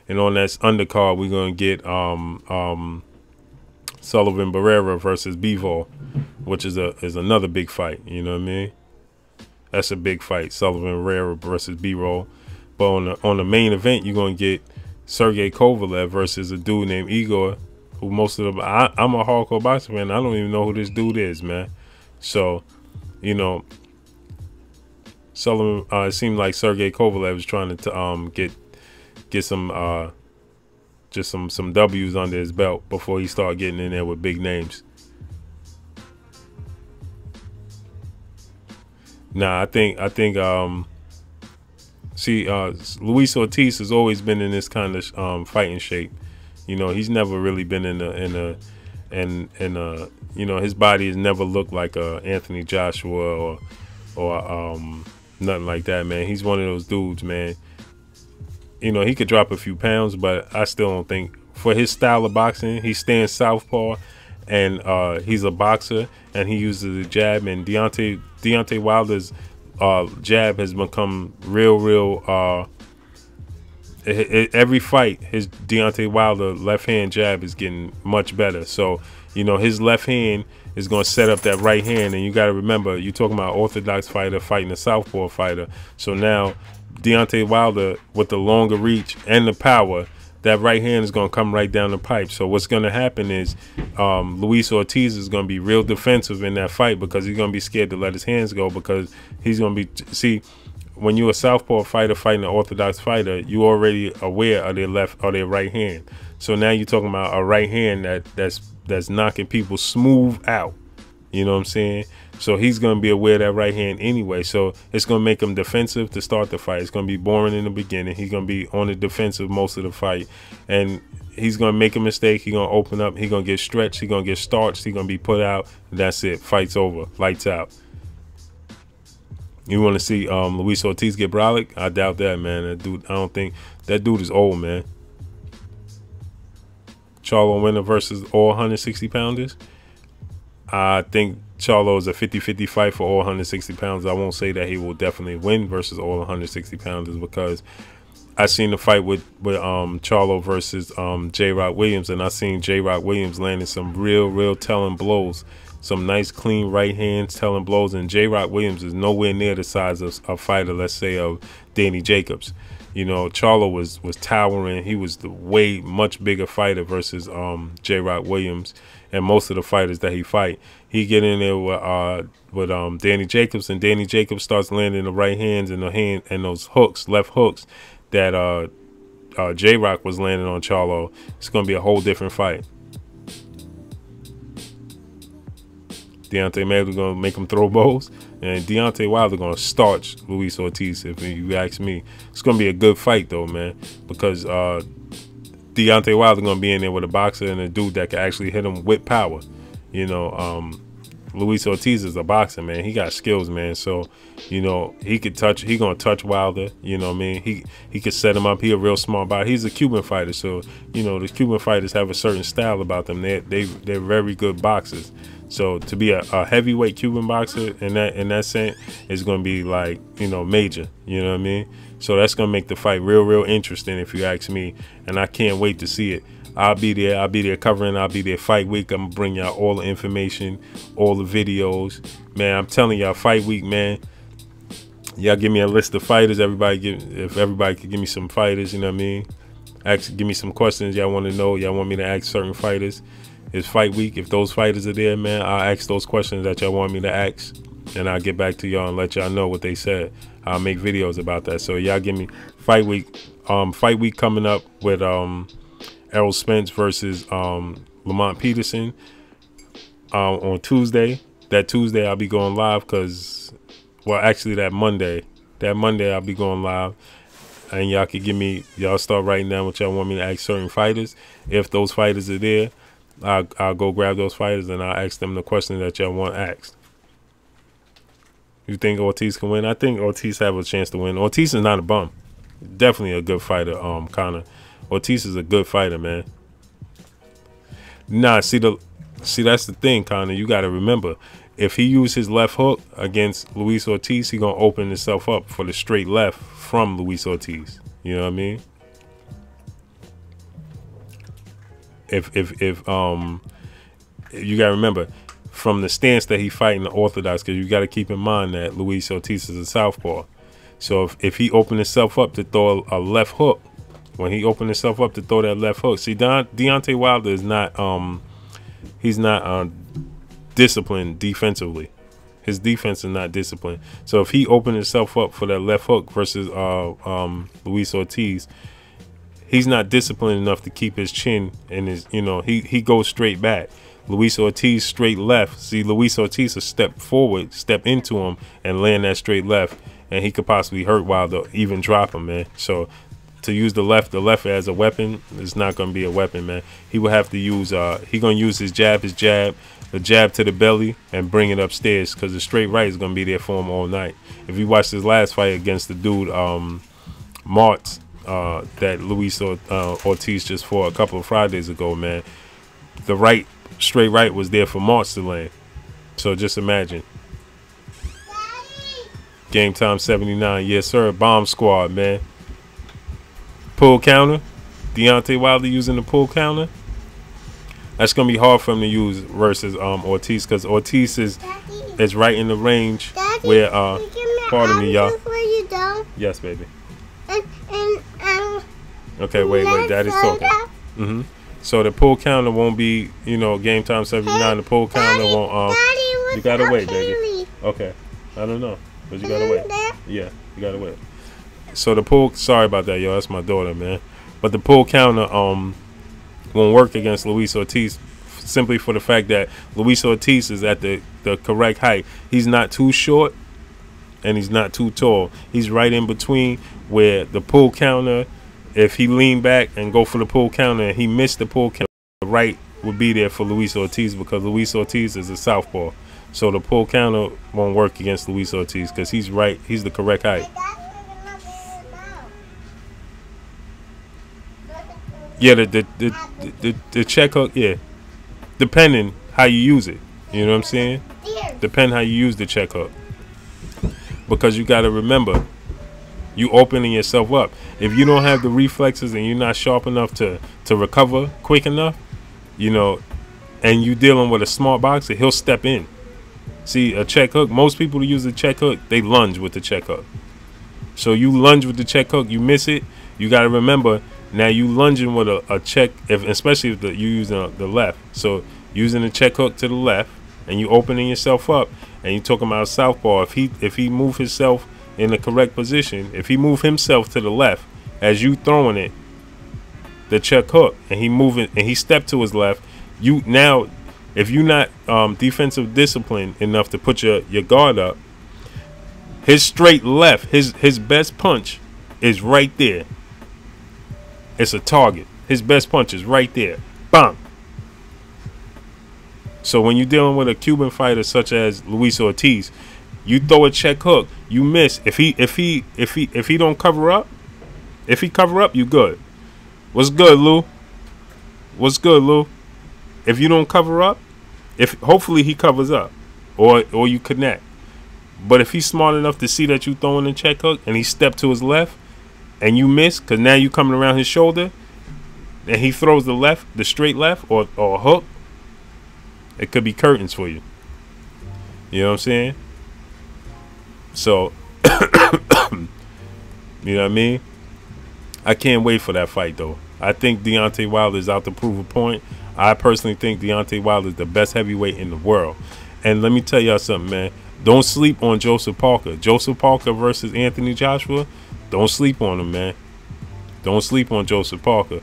And on that undercard, we're going to get Sullivan Barrera versus Bivol, which is another big fight, you know what I mean? That's a big fight, Sullivan Barrera versus Bivol. But on the main event, you're going to get Sergey Kovalev versus a dude named Igor, who I'm a hardcore boxing fan. I don't even know who this dude is, man. So, you know, Sullivan. It seemed like Sergey Kovalev was trying to get some just some W's under his belt before he started getting in there with big names. Nah, I think Luis Ortiz has always been in this kind of fighting shape. You know, he's never really been in you know, his body has never looked like Anthony Joshua or nothing like that, man. He's one of those dudes, man. You know, he could drop a few pounds, but I still don't think, for his style of boxing, he stands southpaw, and he's a boxer, and he uses a jab. And Deontay Wilder's jab has become real. Every fight, his Deontay Wilder left hand jab is getting much better. So, you know, his left hand is going to set up that right hand. And you got to remember, you're talking about an orthodox fighter fighting a southpaw fighter. So now Deontay Wilder, with the longer reach and the power, that right hand is going to come right down the pipe. So what's going to happen is Luis Ortiz is going to be real defensive in that fight, because he's going to be scared to let his hands go, because he's going to be, see, when you're a southpaw fighter fighting an orthodox fighter, you already aware of their left or their right hand. So now you're talking about a right hand that's knocking people smooth out. You know what I'm saying? So he's going to be aware of that right hand anyway. So it's going to make him defensive to start the fight. It's going to be boring in the beginning. He's going to be on the defensive most of the fight. And he's going to make a mistake. He's going to open up. He's going to get stretched. He's going to get starched. He's going to be put out. That's it. Fight's over. Lights out. You want to see Luis Ortiz get brolic? I doubt that, man. That dude, I don't think that dude is old, man. Charlo winner versus all 160 pounders. I think Charlo is a 50-50 fight for all 160 pounds. I won't say that he will definitely win versus all 160 pounders, because I seen the fight with Charlo versus J-Rock Williams, and I seen J-Rock Williams landing some real telling blows. Some nice, clean right hands, telling blows. And J-Rock Williams is nowhere near the size of a fighter, let's say, of Danny Jacobs. You know, Charlo was towering. He was the way much bigger fighter versus J-Rock Williams. And most of the fighters that he fight, he get in there with Danny Jacobs, and Danny Jacobs starts landing the right hands and those hooks, left hooks, that J-Rock was landing on Charlo. It's gonna be a whole different fight. Deontay Mayweather gonna make him throw bows, and Deontay Wilder gonna starch Luis Ortiz. If you ask me, it's gonna be a good fight though, man, because Deontay Wilder gonna be in there with a boxer and a dude that can actually hit him with power. You know, Luis Ortiz is a boxer, man. He got skills, man. So, you know, he gonna touch Wilder. You know what I mean? He could set him up. He a real smart boxer. He's a Cuban fighter, so you know the Cuban fighters have a certain style about them. They're very good boxers. So to be a heavyweight Cuban boxer in that sense is going to be like, you know, major. You know what I mean? So that's going to make the fight real interesting, if you ask me. And I can't wait to see it. I'll be there. I'll be there covering. I'll be there fight week. I'm going to bring y'all all the information, all the videos. Man, I'm telling y'all, fight week, man. Y'all give me a list of fighters. If everybody could give me some fighters, you know what I mean? Give me some questions y'all want to know. Y'all want me to ask certain fighters. It's fight week. If those fighters are there, man, I'll ask those questions that y'all want me to ask, and I'll get back to y'all and let y'all know what they said. I'll make videos about that. So y'all give me fight week. Fight week coming up with Errol Spence versus Lamont Peterson on Tuesday. That Tuesday I'll be going live, because, well, actually that Monday I'll be going live. And y'all can give me, y'all start writing down what y'all want me to ask certain fighters. If those fighters are there, I'll go grab those fighters and I'll ask them the question that y'all want asked. You think Ortiz can win? I think Ortiz have a chance to win. Ortiz is not a bum. Definitely a good fighter, Connor. Ortiz is a good fighter, man. Nah, see that's the thing, Connor. You got to remember, if he used his left hook against Luis Ortiz, he gonna open himself up for the straight left from Luis Ortiz. You know what I mean? If you gotta remember, from the stance that he fighting the orthodox, because you gotta keep in mind that Luis Ortiz is a southpaw. So if he opened himself up to throw a left hook, when he opened himself up to throw that left hook, see, Deontay Wilder is not he's not disciplined defensively. His defense is not disciplined. So if he opened himself up for that left hook versus Luis Ortiz, he's not disciplined enough to keep his chin and his, you know, he goes straight back. Luis Ortiz straight left. See, Luis Ortiz will step forward, step into him, and land that straight left, and he could possibly hurt Wilder, even drop him, man. So to use the left as a weapon, it's not going to be a weapon, man. He will have to use he going to use his jab, a jab to the belly and bring it upstairs, because the straight right is gonna be there for him all night. If you watch his last fight against the dude Mart that Luis Ortiz just fought a couple of Fridays ago, man, the straight right was there for Mart to land. So just imagine. Game time 79, yes sir. Bomb squad, man. Pull counter. Deontay Wilder using the pull counter. That's gonna be hard for him to use versus Ortiz, because Ortiz is right in the range. Daddy, where pardon me, y'all. Yes, baby. Okay, wait, Daddy's talking. So the pull counter won't be, you know, game time 79. The pull counter won't. You gotta wait, baby. Okay, I don't know, but you gotta wait. Yeah, you gotta wait. So the pull. Sorry about that, yo. That's my daughter, man. But the pull counter won't work against Luis Ortiz, simply for the fact that Luis Ortiz is at the correct height. He's not too short and he's not too tall. He's right in between, where the pull counter, if he lean back and go for the pull counter and he missed the pull counter, the right would be there for Luis Ortiz, because Luis Ortiz is a southpaw. So the pull counter won't work against Luis Ortiz because he's right. He's the correct height. Yeah, the check hook, yeah. Depending how you use it. You know what I'm saying? Depend how you use the check hook. Because you gotta remember, you opening yourself up. If you don't have the reflexes and you're not sharp enough to recover quick enough, you know, and you dealing with a smart boxer, he'll step in. See, a check hook, most people who use the check hook, they lunge with the check hook. So you lunge with the check hook, you miss it, you gotta remember, now you lunging with a check, especially if you using the left. So using the check hook to the left, and you opening yourself up, and you talking about a southpaw. If he move himself in the correct position, if he move himself to the left as you throwing it, the check hook, and he moving and he step to his left, you now, if you're not defensive discipline enough to put your guard up, his straight left, his best punch is right there. It's a target. His best punch is right there. Bang. So when you're dealing with a Cuban fighter such as Luis Ortiz, you throw a check hook, you miss. If he don't cover up, if he cover up, you good. What's good, Lou? What's good, Lou? If you don't cover up, hopefully he covers up, or you connect. But if he's smart enough to see that you throwing a check hook and he step to his left, and you miss, because now you coming around his shoulder, and he throws the straight left or a hook, it could be curtains for you. You know what I'm saying? So, you know what I mean? I can't wait for that fight, though. I think Deontay Wilder is out to prove a point. I personally think Deontay Wilder is the best heavyweight in the world. And let me tell y'all something, man. Don't sleep on Joseph Parker. Joseph Parker versus Anthony Joshua. Don't sleep on him, man. Don't sleep on Joseph Parker.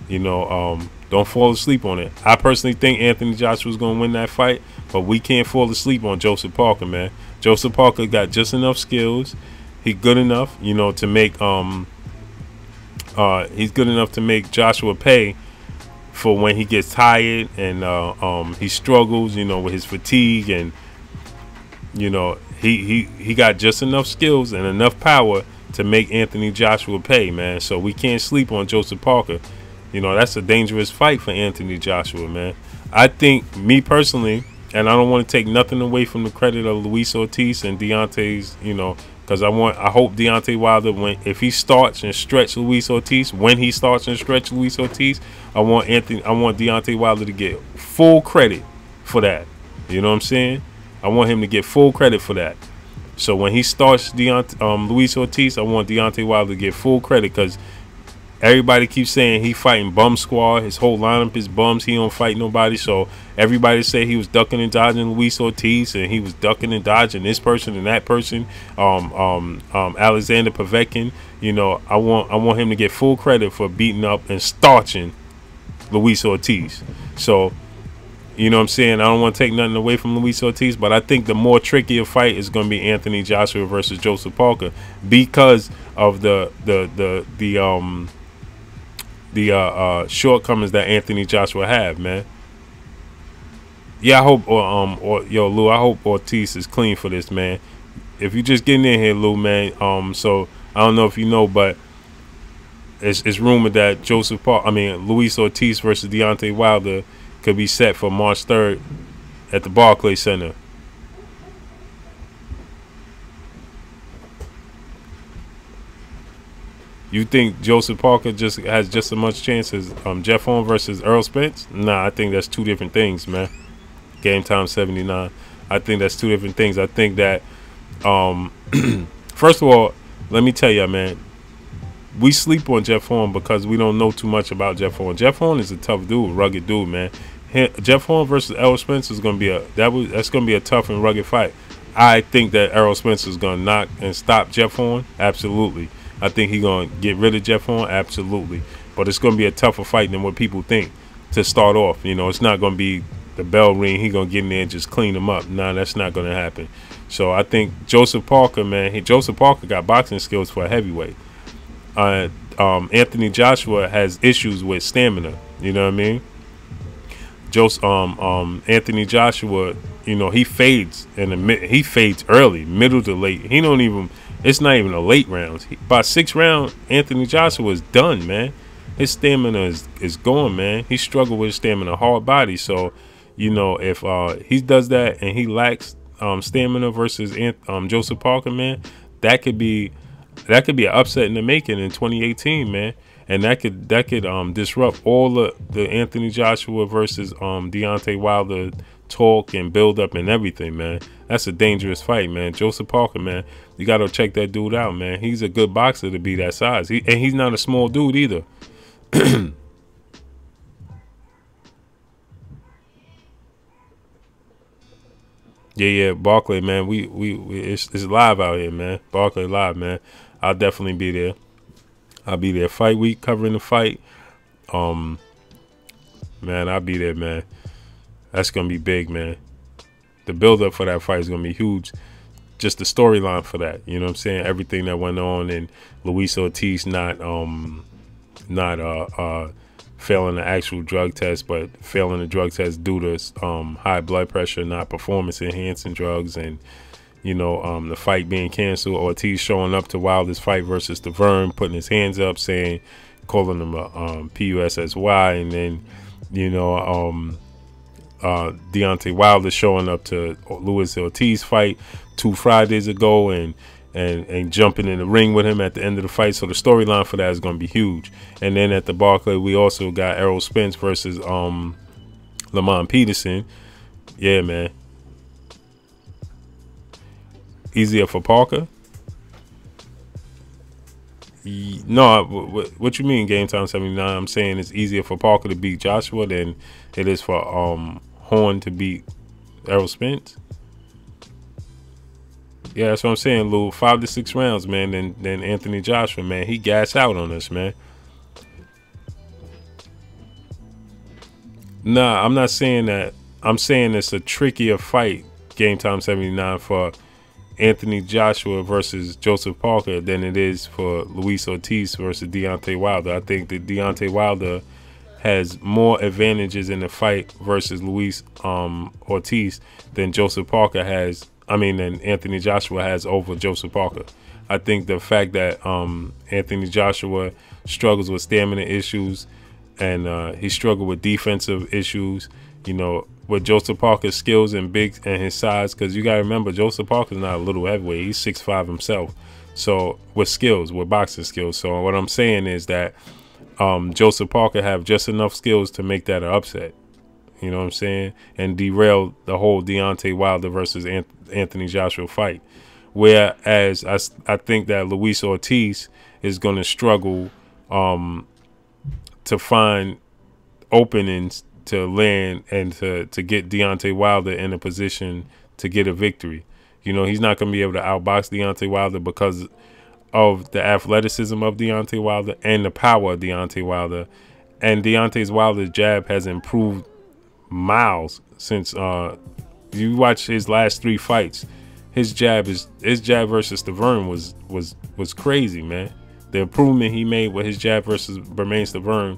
You know, don't fall asleep on it. I personally think Anthony Joshua's going to win that fight, but we can't fall asleep on Joseph Parker, man. Joseph Parker got just enough skills. He's good enough, you know, to make he's good enough to make Joshua pay for when he gets tired and he struggles, you know, with his fatigue, and you know, he got just enough skills and enough power to make Anthony Joshua pay, man. So we can't sleep on Joseph Parker. You know, that's a dangerous fight for Anthony Joshua, man. I think, me personally, and I don't want to take nothing away from the credit of Luis Ortiz and Deontay's, you know, because I hope Deontay Wilder, if he starts and stretch Luis Ortiz, I want Deontay Wilder to get full credit for that. You know what I'm saying? I want him to get full credit for that. So when he starts Luis Ortiz, I want Deontay Wilder to get full credit, because everybody keeps saying he fighting bum squad. His whole lineup is bums. He don't fight nobody. So everybody say he was ducking and dodging Luis Ortiz, and he was ducking and dodging this person and that person. Alexander Povetkin. You know, I want him to get full credit for beating up and starching Luis Ortiz. So, you know what I'm saying? I don't want to take nothing away from Luis Ortiz, but I think the more trickier fight is going to be Anthony Joshua versus Joseph Parker, because of the shortcomings that Anthony Joshua have, man. Yeah, I hope or yo Lou, I hope Ortiz is clean for this, man. If you just getting in here, Lou, man. So I don't know if you know, but it's rumored that Luis Ortiz versus Deontay Wilder could be set for March 3rd at the Barclays Center. You think Joseph Parker has just as much chance as Jeff Horn versus Errol Spence? Nah, I think that's two different things, man. Game Time 79. I think that's two different things. I think that first of all, let me tell you, man, we sleep on Jeff Horn because we don't know too much about Jeff Horn. Jeff Horn is a tough dude, rugged dude, man. Jeff Horn versus Errol Spence is gonna be that's gonna be a tough and rugged fight. I think that Errol Spence is gonna knock and stop Jeff Horn. Absolutely. I think he's gonna get rid of Jeff Horn. Absolutely. But it's gonna be a tougher fight than what people think to start off. You know, it's not gonna be the bell ring. He's gonna get in there and just clean him up. Nah, that's not gonna happen. So I think Joseph Parker, man, Joseph Parker got boxing skills for a heavyweight. Anthony Joshua has issues with stamina. You know what I mean? Anthony Joshua, you know, he fades he fades early, middle to late. He don't even. It's not even a late rounds. By 6th round, Anthony Joshua is done, man. His stamina is gone, man. He struggled with his stamina, hard body. So, you know, if he does that and he lacks stamina versus Joseph Parker, man, that could be an upset in the making in 2018, man. And that could disrupt all the Anthony Joshua versus Deontay Wilder talk and build up and everything, man. That's a dangerous fight, man. Joseph Parker, man, you gotta check that dude out, man. He's a good boxer to be that size. And he's not a small dude either. Yeah, Barclay, man. It's live out here, man. Barclay live, man. I'll definitely be there. I'll be there fight week covering the fight. Man, I'll be there, man. That's gonna be big, man. The build up for that fight is gonna be huge. Just the storyline for that, you know what I'm saying? Everything that went on, and Luis Ortiz not failing the actual drug test, but failing the drug test due to high blood pressure, not performance enhancing drugs, and you know, the fight being canceled. Ortiz showing up to Wilder's fight versus Deverne, putting his hands up, calling him a PUSSY, and then, you know, Deontay Wilder showing up to Luis Ortiz fight 2 Fridays ago and jumping in the ring with him at the end of the fight. So the storyline for that is going to be huge. And then at the Barclay, we also got Errol Spence versus Lamont Peterson. Yeah, man. Easier for Parker? No, what you mean, Game Time 79? I'm saying it's easier for Parker to beat Joshua than it is for Horn to beat Errol Spence. Yeah, that's what I'm saying, Lou. 5 to 6 rounds, man. Then Anthony Joshua, man, he gas out on us, man. Nah, I'm not saying that. I'm saying it's a trickier fight, Game Time 79, for Anthony Joshua versus Joseph Parker than it is for Luis Ortiz versus Deontay Wilder. I think that Deontay Wilder has more advantages in the fight versus Luis Ortiz than Joseph Parker has. Than Anthony Joshua has over Joseph Parker. I think the fact that Anthony Joshua struggles with stamina issues and he struggled with defensive issues, you know, with Joseph Parker's skills and his size, because you got to remember, Joseph Parker's not a little heavyweight. He's 6'5" himself. So with boxing skills. So what I'm saying is that Joseph Parker have just enough skills to make that an upset. You know what I'm saying? And derail the whole Deontay Wilder versus Anthony Joshua fight. Whereas I think that Luis Ortiz is going to struggle to find openings to land and to get Deontay Wilder in a position to get a victory. You know, he's not going to be able to outbox Deontay Wilder because of the athleticism of Deontay Wilder and the power of Deontay Wilder. And Deontay Wilder's jab has improved miles since you watch his last 3 fights. His jab versus Deverne was crazy, man. The improvement he made with his jab versus Bermane Deverne,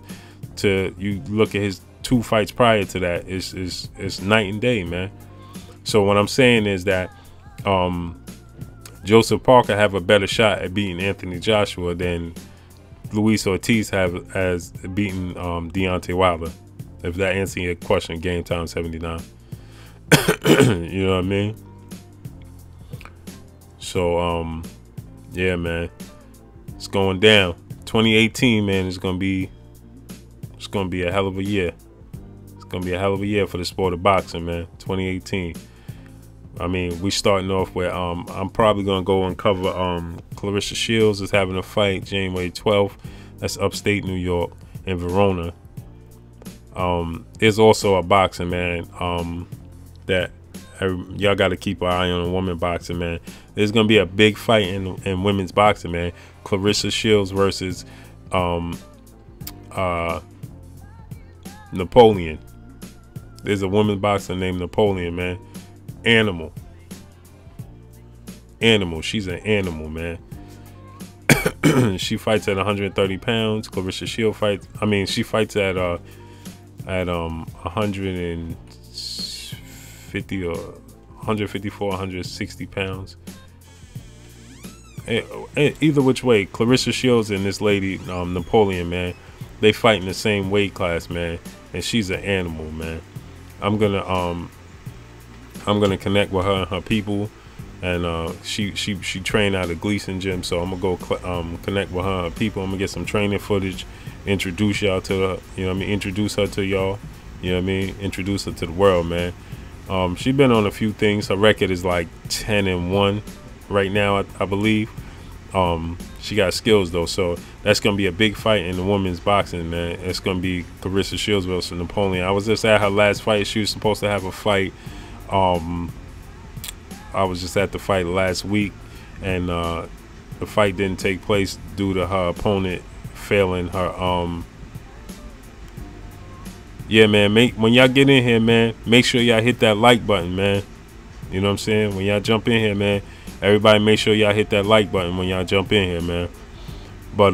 to you look at his 2 fights prior to that is night and day, man. So what I'm saying is that Joseph Parker have a better shot at beating Anthony Joshua than Luis Ortiz has beaten Deontay Wilder. If that answers your question, Game Time 79. You know what I mean? So yeah, man, it's going down. 2018, man, it's gonna be a hell of a year. It's gonna be a hell of a year for the sport of boxing, man. 2018. I mean, we starting off with I'm probably gonna go and cover Clarissa Shields is having a fight January 12th. That's upstate New York in Verona. There's also a boxing, man, that y'all got to keep an eye on, a woman boxing, man. There's gonna be a big fight in women's boxing, man. Clarissa Shields versus Napoleon. There's a woman boxer named Napoleon, man. Animal. She's an animal, man. She fights at 130 pounds. Clarissa Shields fights. I mean, she fights at 150 or 154, 160 pounds. Either which way, Clarissa Shields and this lady Napoleon, man, they fight in the same weight class, man, and she's an animal, man. I'm gonna connect with her and her people, and she trained out of Gleason Gym, so I'm gonna go connect with her and her people. I'm gonna get some training footage, introduce y'all to her, you know what I mean, introduce her to y'all, you know what I mean, introduce her to the world, man. She been on a few things. Her record is like 10-1 right now, I believe. She got skills though, so that's gonna be a big fight in the women's boxing, man. It's gonna be Clarissa Shields versus Napoleon. I was just at her last fight. She was supposed to have a fight. I was just at the fight last week, and the fight didn't take place due to her opponent failing her. Yeah, man, when y'all get in here, man, make sure y'all hit that like button, man. You know what I'm saying? When y'all jump in here, man, everybody make sure y'all hit that like button when y'all jump in here, man. But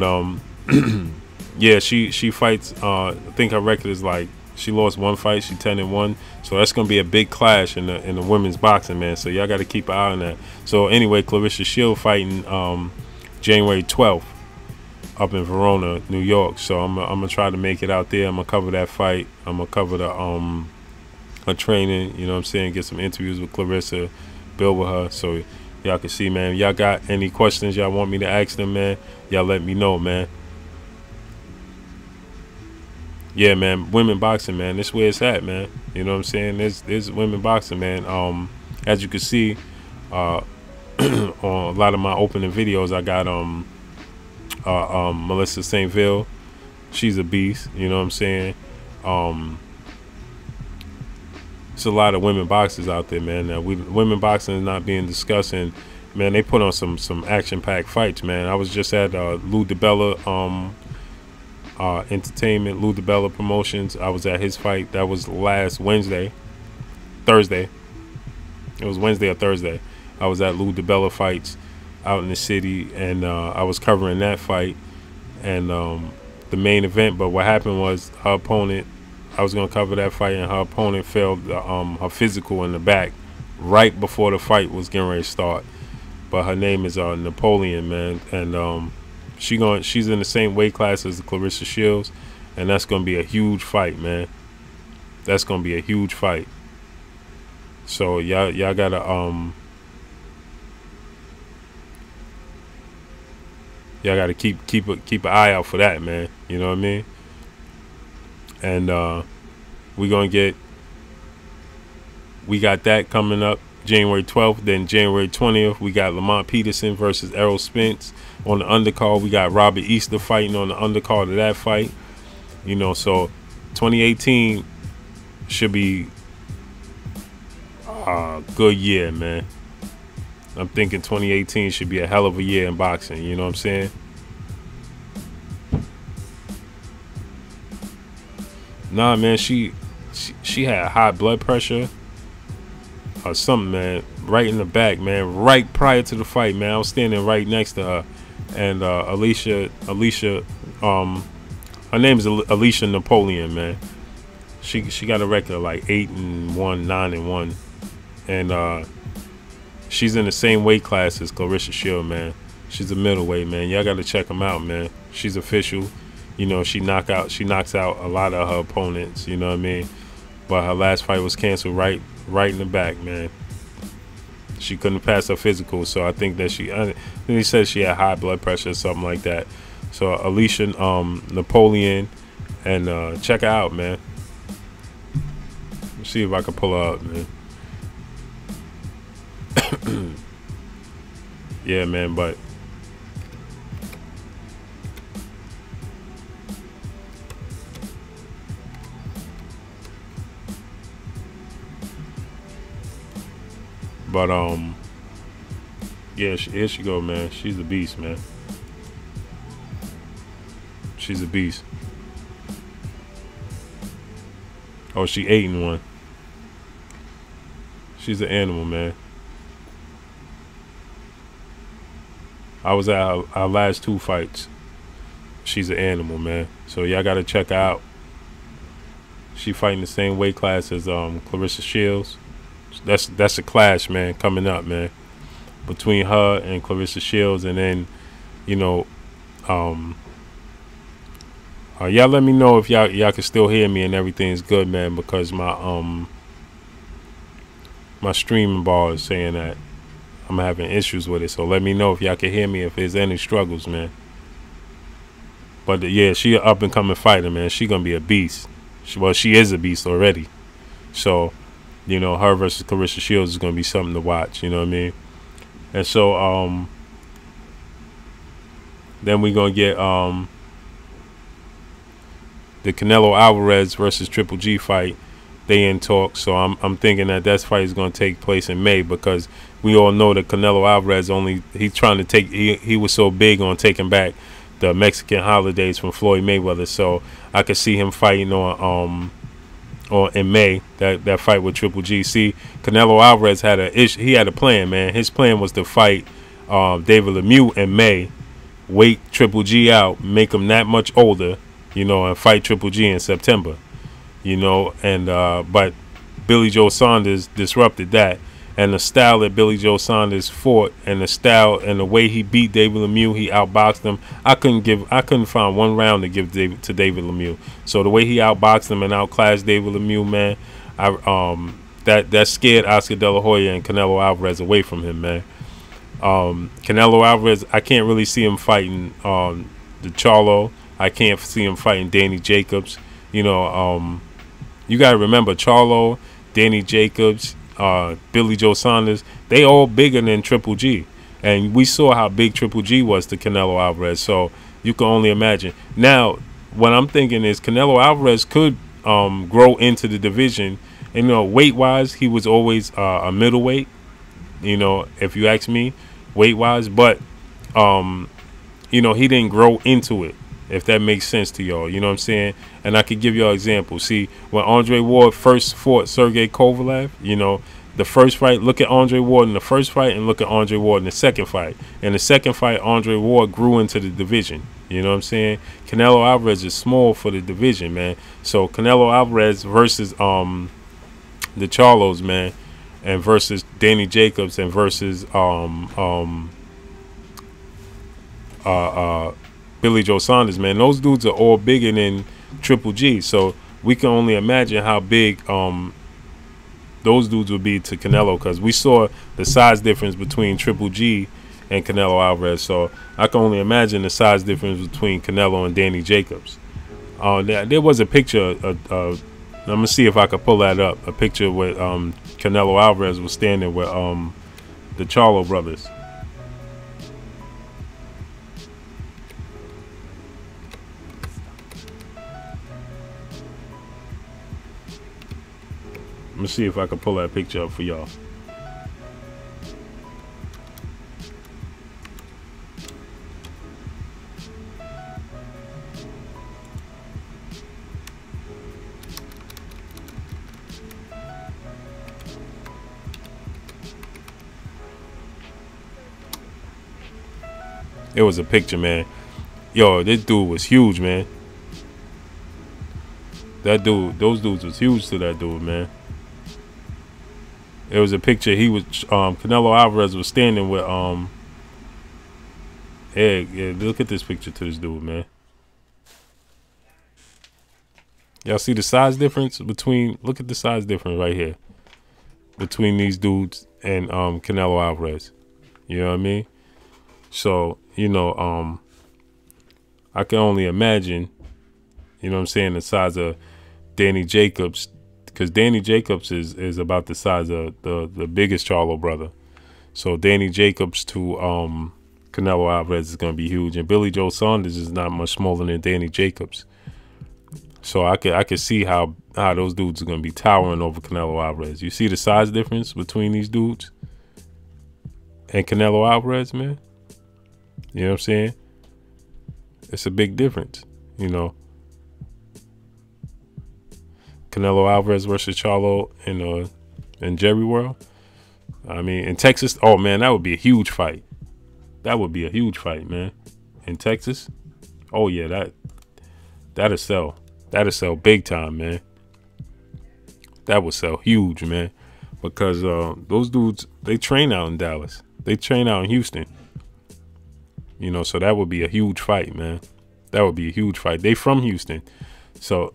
yeah, she fights. I think her record is like, she lost 1 fight. She 10-1. So that's gonna be a big clash in the women's boxing, man. So y'all got to keep an eye on that. So anyway, Clarissa Shields fighting January 12th up in Verona, New York. So I'm gonna try to make it out there. I'm gonna cover that fight. I'm gonna cover the her training. You know what I'm saying? Get some interviews with Clarissa, build with her, so y'all can see, man. Y'all got any questions y'all want me to ask them, man? Y'all let me know, man. Yeah, man, women boxing, man, this where it's at, man. You know what I'm saying? There's women boxing, man. As you can see, on a lot of my opening videos, I got Melissa St. Ville. She's a beast, you know what I'm saying? It's a lot of women boxers out there, man. Now, women boxing is not being discussed, and man, they put on some action-packed fights, man. I was just at Lou DiBella Entertainment, Lou DiBella Promotions. I was at his fight. That was last Thursday. It was Wednesday or Thursday. I was at Lou DiBella fights out in the city, and I was covering that fight and the main event. But what happened was, her opponent, I was gonna cover that fight, and her opponent failed her physical in the back right before the fight was getting ready to start. But her name is Napoleon, man, and she's in the same weight class as Clarissa Shields, and that's gonna be a huge fight, man. That's gonna be a huge fight. So y'all gotta y'all gotta keep an eye out for that, man. You know what I mean? And we got that coming up January 12th. Then January 20th, we got Lamont Peterson versus Errol Spence on the undercard. We got Robert Easter fighting on the undercard of that fight. You know, so 2018 should be a good year, man. I'm thinking 2018 should be a hell of a year in boxing. You know what I'm saying? Nah, man, she had high blood pressure or something, man, right in the back, man, right prior to the fight, man. I was standing right next to her, and Alicia, her name is Alicia Napoleon, man. She got a record of like 8-1, 9-1, and she's in the same weight class as Clarissa Shield, man. She's a middleweight, man. Y'all got to check them out, man. She's official. You know, she knocks out a lot of her opponents. You know what I mean? But her last fight was canceled right in the back, man. She couldn't pass her physical, so I think that he said she had high blood pressure or something like that. So Alicia Napoleon, and check her out, man. Let's see if I can pull her up, man. Yeah, man, but yeah, here she go, man. She's a beast, man. She's a beast. Oh, she 8-1. She's an animal, man. I was at our last 2 fights. She's an animal, man. So y'all gotta check her out. She fighting the same weight class as Clarissa Shields. That's a clash, man, coming up, man, between her and Clarissa Shields. And then, you know, y'all let me know if y'all can still hear me and everything's good, man, because my streaming bar is saying that I'm having issues with it. So let me know if y'all can hear me, if there's any struggles, man. But yeah, she an up and coming fighter, man. She gonna be a beast. She is a beast already. So, you know, her versus Clarissa Shields is gonna be something to watch. You know what I mean? And so then we gonna get the Canelo Alvarez versus Triple G fight. They in talks, so I'm thinking that fight is going to take place in May, because we all know that Canelo Alvarez he was so big on taking back the Mexican holidays from Floyd Mayweather. So I could see him fighting on in May, that fight with Triple G. See, Canelo Alvarez had he had a plan, man. His plan was to fight David Lemieux in May, wait Triple G out, make him that much older, you know, and fight Triple G in September. You know, and but Billy Joe Saunders disrupted that, and the style that Billy Joe Saunders fought, and the style and the way he beat David Lemieux, he outboxed him. I couldn't find one round to give to David Lemieux. So the way he outboxed him and outclassed David Lemieux, man, that scared Oscar De La Hoya and Canelo Alvarez away from him, man. Canelo Alvarez, I can't really see him fighting the Charlo. I can't see him fighting Danny Jacobs. You know, you got to remember, Charlo, Danny Jacobs, Billy Joe Saunders, they all bigger than Triple G. And we saw how big Triple G was to Canelo Alvarez. So you can only imagine. Now, what I'm thinking is Canelo Alvarez could grow into the division. And, you know, weight-wise, he was always a middleweight, you know, if you ask me, weight-wise. But, you know, he didn't grow into it, if that makes sense to y'all. You know what I'm saying? And I could give y'all examples. See, when Andre Ward first fought Sergey Kovalev, you know, the first fight, look at Andre Ward in the first fight and look at Andre Ward in the second fight. In the second fight, Andre Ward grew into the division. You know what I'm saying? Canelo Alvarez is small for the division, man. So Canelo Alvarez versus the Charlos, man, and versus Danny Jacobs, and versus Billy Joe Saunders, man. Those dudes are all bigger than Triple G. So we can only imagine how big those dudes would be to Canelo, because we saw the size difference between Triple G and Canelo Alvarez. So I can only imagine the size difference between Canelo and Danny Jacobs. There was a picture. I'm gonna see if I can pull that up. A picture where Canelo Alvarez was standing with the Charlo brothers. Let me see if I can pull that picture up for y'all. It was a picture, man. Yo, this dude was huge, man. That dude, those dudes was huge to that dude, man. It was a picture. He was Canelo Alvarez was standing with yeah. Look at this picture to this dude, man. Y'all see the size difference between? Look at the size difference right here between these dudes and Canelo Alvarez. You know what I mean? So you know, I can only imagine. You know what I'm saying? The size of Danny Jacobs, because Danny Jacobs is about the size of the biggest Charlo brother. So Danny Jacobs to Canelo Alvarez is gonna be huge, and Billy Joe Saunders is not much smaller than Danny Jacobs. So I could see how those dudes are gonna be towering over Canelo Alvarez. You see the size difference between these dudes and Canelo Alvarez, man. You know what I'm saying? It's a big difference, you know. Canelo Alvarez versus Charlo in Jerry World. I mean, in Texas, oh man, that would be a huge fight. That would be a huge fight, man. In Texas, oh yeah, that'll sell. That'll sell big time, man. That would sell huge, man. Because those dudes, they train out in Dallas. They train out in Houston. You know, so that would be a huge fight, man. That would be a huge fight. They from Houston. So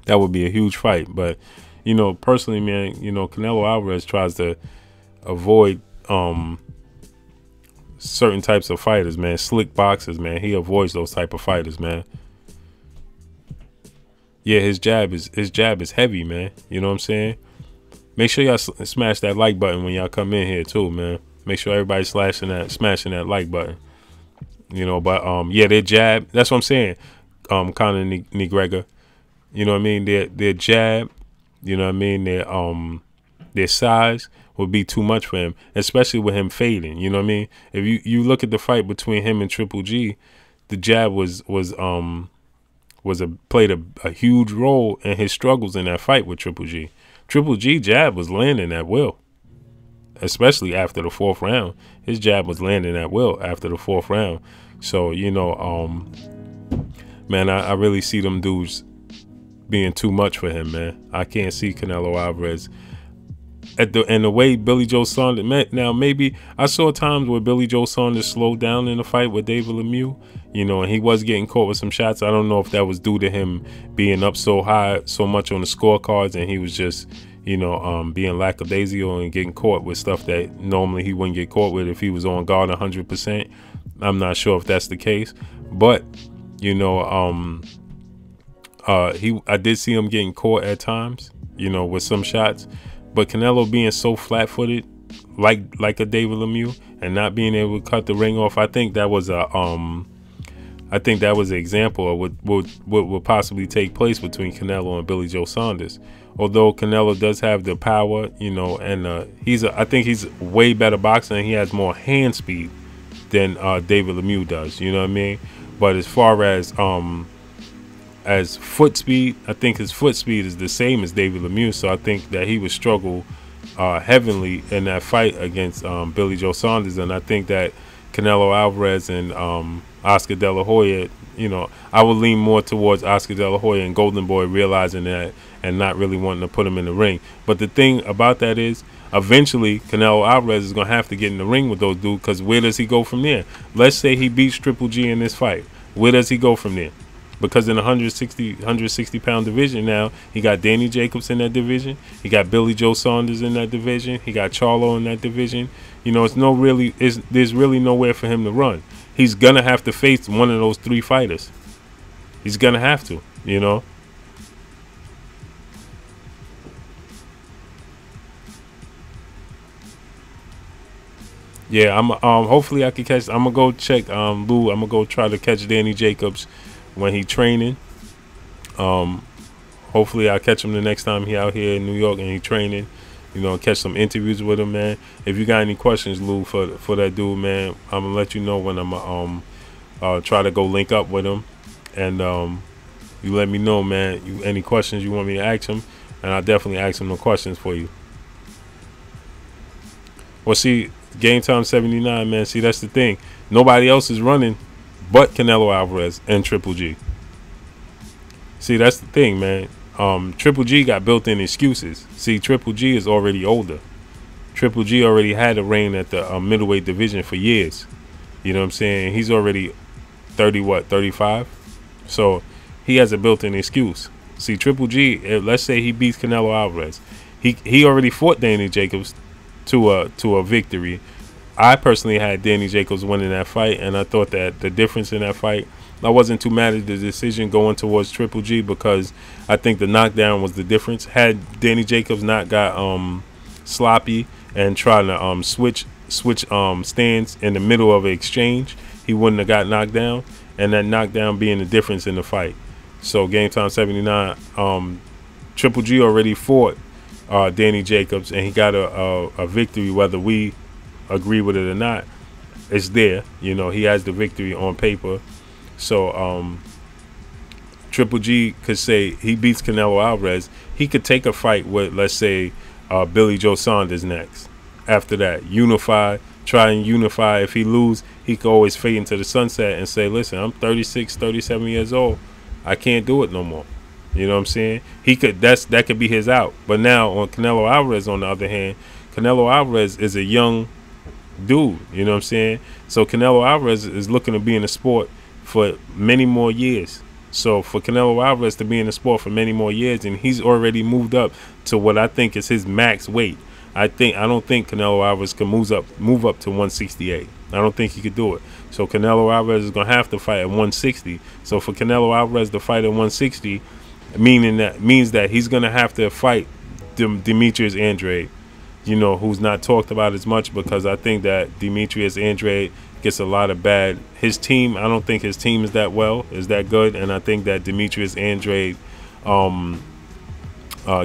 that would be a huge fight. But, you know, personally, man, you know, Canelo Alvarez tries to avoid certain types of fighters, man. Slick boxers, man. He avoids those type of fighters, man. Yeah, his jab is heavy, man. You know what I'm saying? Make sure y'all smash that like button when y'all come in here too, man. Make sure everybody's smashing that like button. You know, but yeah, their jab. That's what I'm saying. Conor McGregor. You know what I mean? Their jab. You know what I mean? Their size would be too much for him, especially with him fading. You know what I mean? If you look at the fight between him and Triple G, the jab played a huge role in his struggles in that fight with Triple G. Triple G jab was landing at will, especially after the 4th round. His jab was landing at will after the 4th round. So, you know, man, I really see them dudes being too much for him, man. I can't see Canelo Alvarez and the way Billy Joe Saunders. Now, maybe I saw times where Billy Joe Saunders slowed down in the fight with David Lemieux, you know, and he was getting caught with some shots. I don't know if that was due to him being up so much on the scorecards, and he was just, you know, being lackadaisical and getting caught with stuff that normally he wouldn't get caught with if he was on guard 100%. I'm not sure if that's the case, but you know, I did see him getting caught at times, you know, with some shots. But Canelo being so flat-footed, like a David Lemieux, and not being able to cut the ring off, I think that was an example of what would possibly take place between Canelo and Billy Joe Saunders. Although Canelo does have the power, you know, and I think he's a way better boxer, and he has more hand speed than David Lemieux does. You know what I mean? But as far as foot speed, I think his foot speed is the same as David Lemieux, so I think that he would struggle heavily in that fight against Billy Joe Saunders. And I think that Canelo Alvarez and Oscar De La Hoya, you know, I would lean more towards Oscar De La Hoya and Golden Boy realizing that and not really wanting to put him in the ring. But the thing about that is, eventually Canelo Alvarez is going to have to get in the ring with those dudes, because where does he go from there? Let's say he beats Triple G in this fight. Where does he go from there? Because in the 160 pound division now, he got Danny Jacobs in that division. He got Billy Joe Saunders in that division. He got Charlo in that division. You know, there's really nowhere for him to run. He's gonna have to face one of those 3 fighters. He's gonna have to, you know. Yeah, hopefully I can catch. I'm gonna go check Lou. I'm gonna go try to catch Danny Jacobs when he training. Hopefully I'll catch him the next time he out here in New York and he training, you know, catch some interviews with him, man. If you got any questions, Lou, for that dude, man, I'm gonna let you know when I'm try to go link up with him, and you let me know, man, any questions you want me to ask him, and I'll definitely ask him the questions for you. Well, see, Game Time 79, man, see, that's the thing, nobody else is running but Canelo Alvarez and Triple G. See, that's the thing, man. Triple G got built-in excuses. See, Triple G is already older. Triple G already had a reign at the middleweight division for years. You know what I'm saying? He's already 35? So he has a built-in excuse. See, Triple G, let's say he beats Canelo Alvarez. He already fought Danny Jacobs to a victory. I personally had Danny Jacobs winning that fight, and I thought that the difference in that fight, I wasn't too mad at the decision going towards Triple G, because I think the knockdown was the difference. Had Danny Jacobs not got sloppy and trying to switch stands in the middle of an exchange, he wouldn't have got knocked down, and that knockdown being the difference in the fight. So Game Time 79, Triple G already fought Danny Jacobs, and he got a victory, whether we agree with it or not. It's there, you know, he has the victory on paper. So Triple G could say he beats Canelo Alvarez. He could take a fight with, let's say, Billy Joe Saunders next. After that, try and unify. If he lose, he could always fade into the sunset and say, listen, I'm 36, 37 years old. I can't do it no more. You know what I'm saying? That could be his out. But now on Canelo Alvarez, on the other hand, Canelo Alvarez is a young dude. You know what I'm saying? So Canelo Alvarez is looking to be in the sport for many more years. So for Canelo Alvarez to be in the sport for many more years, and he's already moved up to what I think is his max weight. I don't think Canelo Alvarez can move up to 168. I don't think he could do it. So Canelo Alvarez is gonna have to fight at 160. So for Canelo Alvarez to fight at 160, means that he's gonna have to fight Demetrius Andrade, you know, who's not talked about as much, because I think that Demetrius Andrade gets a lot of bad. His team, I don't think his team is that good, and I think that Demetrius Andrade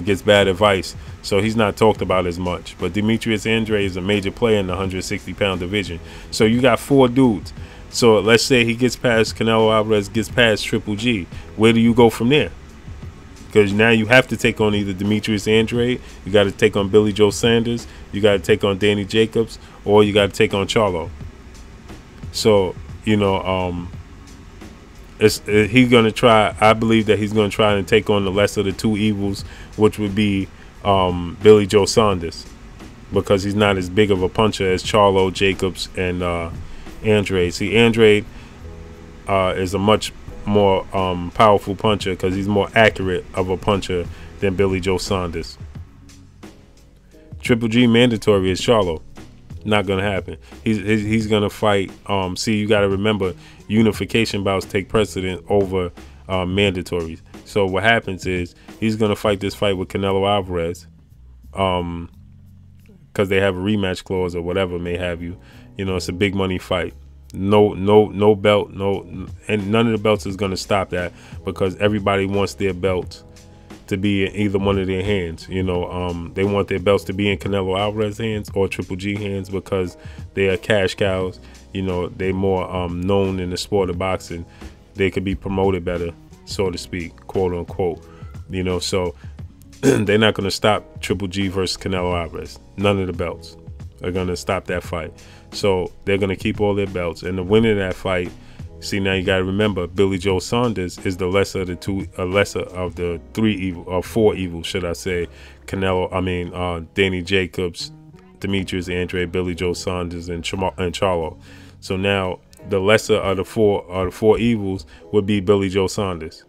gets bad advice, so he's not talked about as much. But Demetrius Andrade is a major player in the 160-pound division. So you got 4 dudes. So let's say he gets past Canelo Alvarez, gets past Triple G. Where do you go from there? Because now you have to take on either Demetrius Andrade, you got to take on Billy Joe Saunders, you got to take on Danny Jacobs, or you got to take on Charlo. So, you know, he's going to try. I believe that he's going to try and take on the lesser of the 2 evils, which would be Billy Joe Saunders, because he's not as big of a puncher as Charlo, Jacobs, and Andrade. See, Andrade is a much more powerful puncher, because he's more accurate of a puncher than Billy Joe Saunders. Triple G mandatory is Charlo. Not gonna happen. He's gonna fight. See, you got to remember, unification bouts take precedent over mandatories. So what happens is he's gonna fight this fight with Canelo Alvarez, because they have a rematch clause or whatever may have you. You know, it's a big money fight. No belt, and none of the belts is gonna stop that, because everybody wants their belt to be in either one of their hands. You know, they want their belts to be in Canelo Alvarez's hands or Triple G hands, because they are cash cows. You know, they more known in the sport of boxing. They could be promoted better, so to speak, quote unquote. You know, so they're not going to stop Triple G versus Canelo Alvarez. None of the belts are going to stop that fight. So they're going to keep all their belts, and the winner of that fight. See, now you got to remember, Billy Joe Saunders is the lesser of the 3 evil, or 4 evils, should I say? Danny Jacobs, Demetrius Andrade, Billy Joe Saunders, and Charlo. So now the lesser of the 4 evils would be Billy Joe Saunders,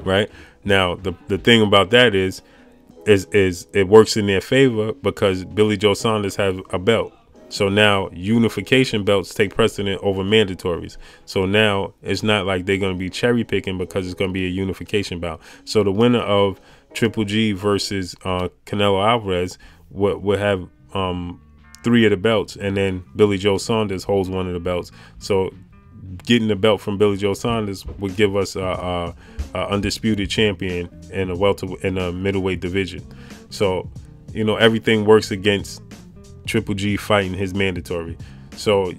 right? Now the thing about that is it works in their favor, because Billy Joe Saunders has a belt. So now unification belts take precedent over mandatories. So now it's not like they're going to be cherry picking, because it's going to be a unification bout. So the winner of Triple G versus Canelo Alvarez will have 3 of the belts, and then Billy Joe Saunders holds 1 of the belts. So getting the belt from Billy Joe Saunders would give us a undisputed champion in a middleweight division. So, you know, everything works against Triple G fighting his mandatory. So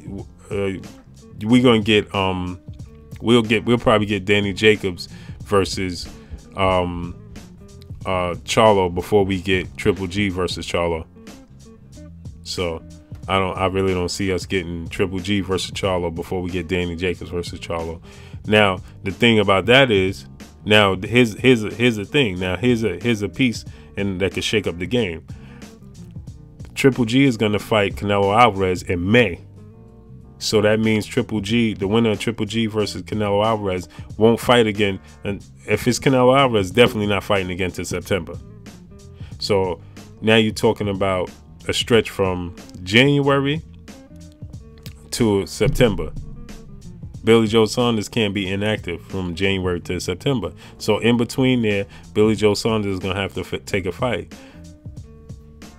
we're gonna get we'll probably get Danny Jacobs versus Charlo before we get Triple G versus Charlo. So I really don't see us getting Triple G versus Charlo before we get Danny Jacobs versus Charlo. Now the thing about that is Now here's a thing. Now here's a piece and that could shake up the game. Triple G is going to fight Canelo Alvarez in May. So that means Triple G, the winner of Triple G versus Canelo Alvarez, won't fight again. And if it's Canelo Alvarez, definitely not fighting again till September. So now you're talking about a stretch from January to September. Billy Joe Saunders can't be inactive from January to September. So in between there, Billy Joe Saunders is going to have to take a fight.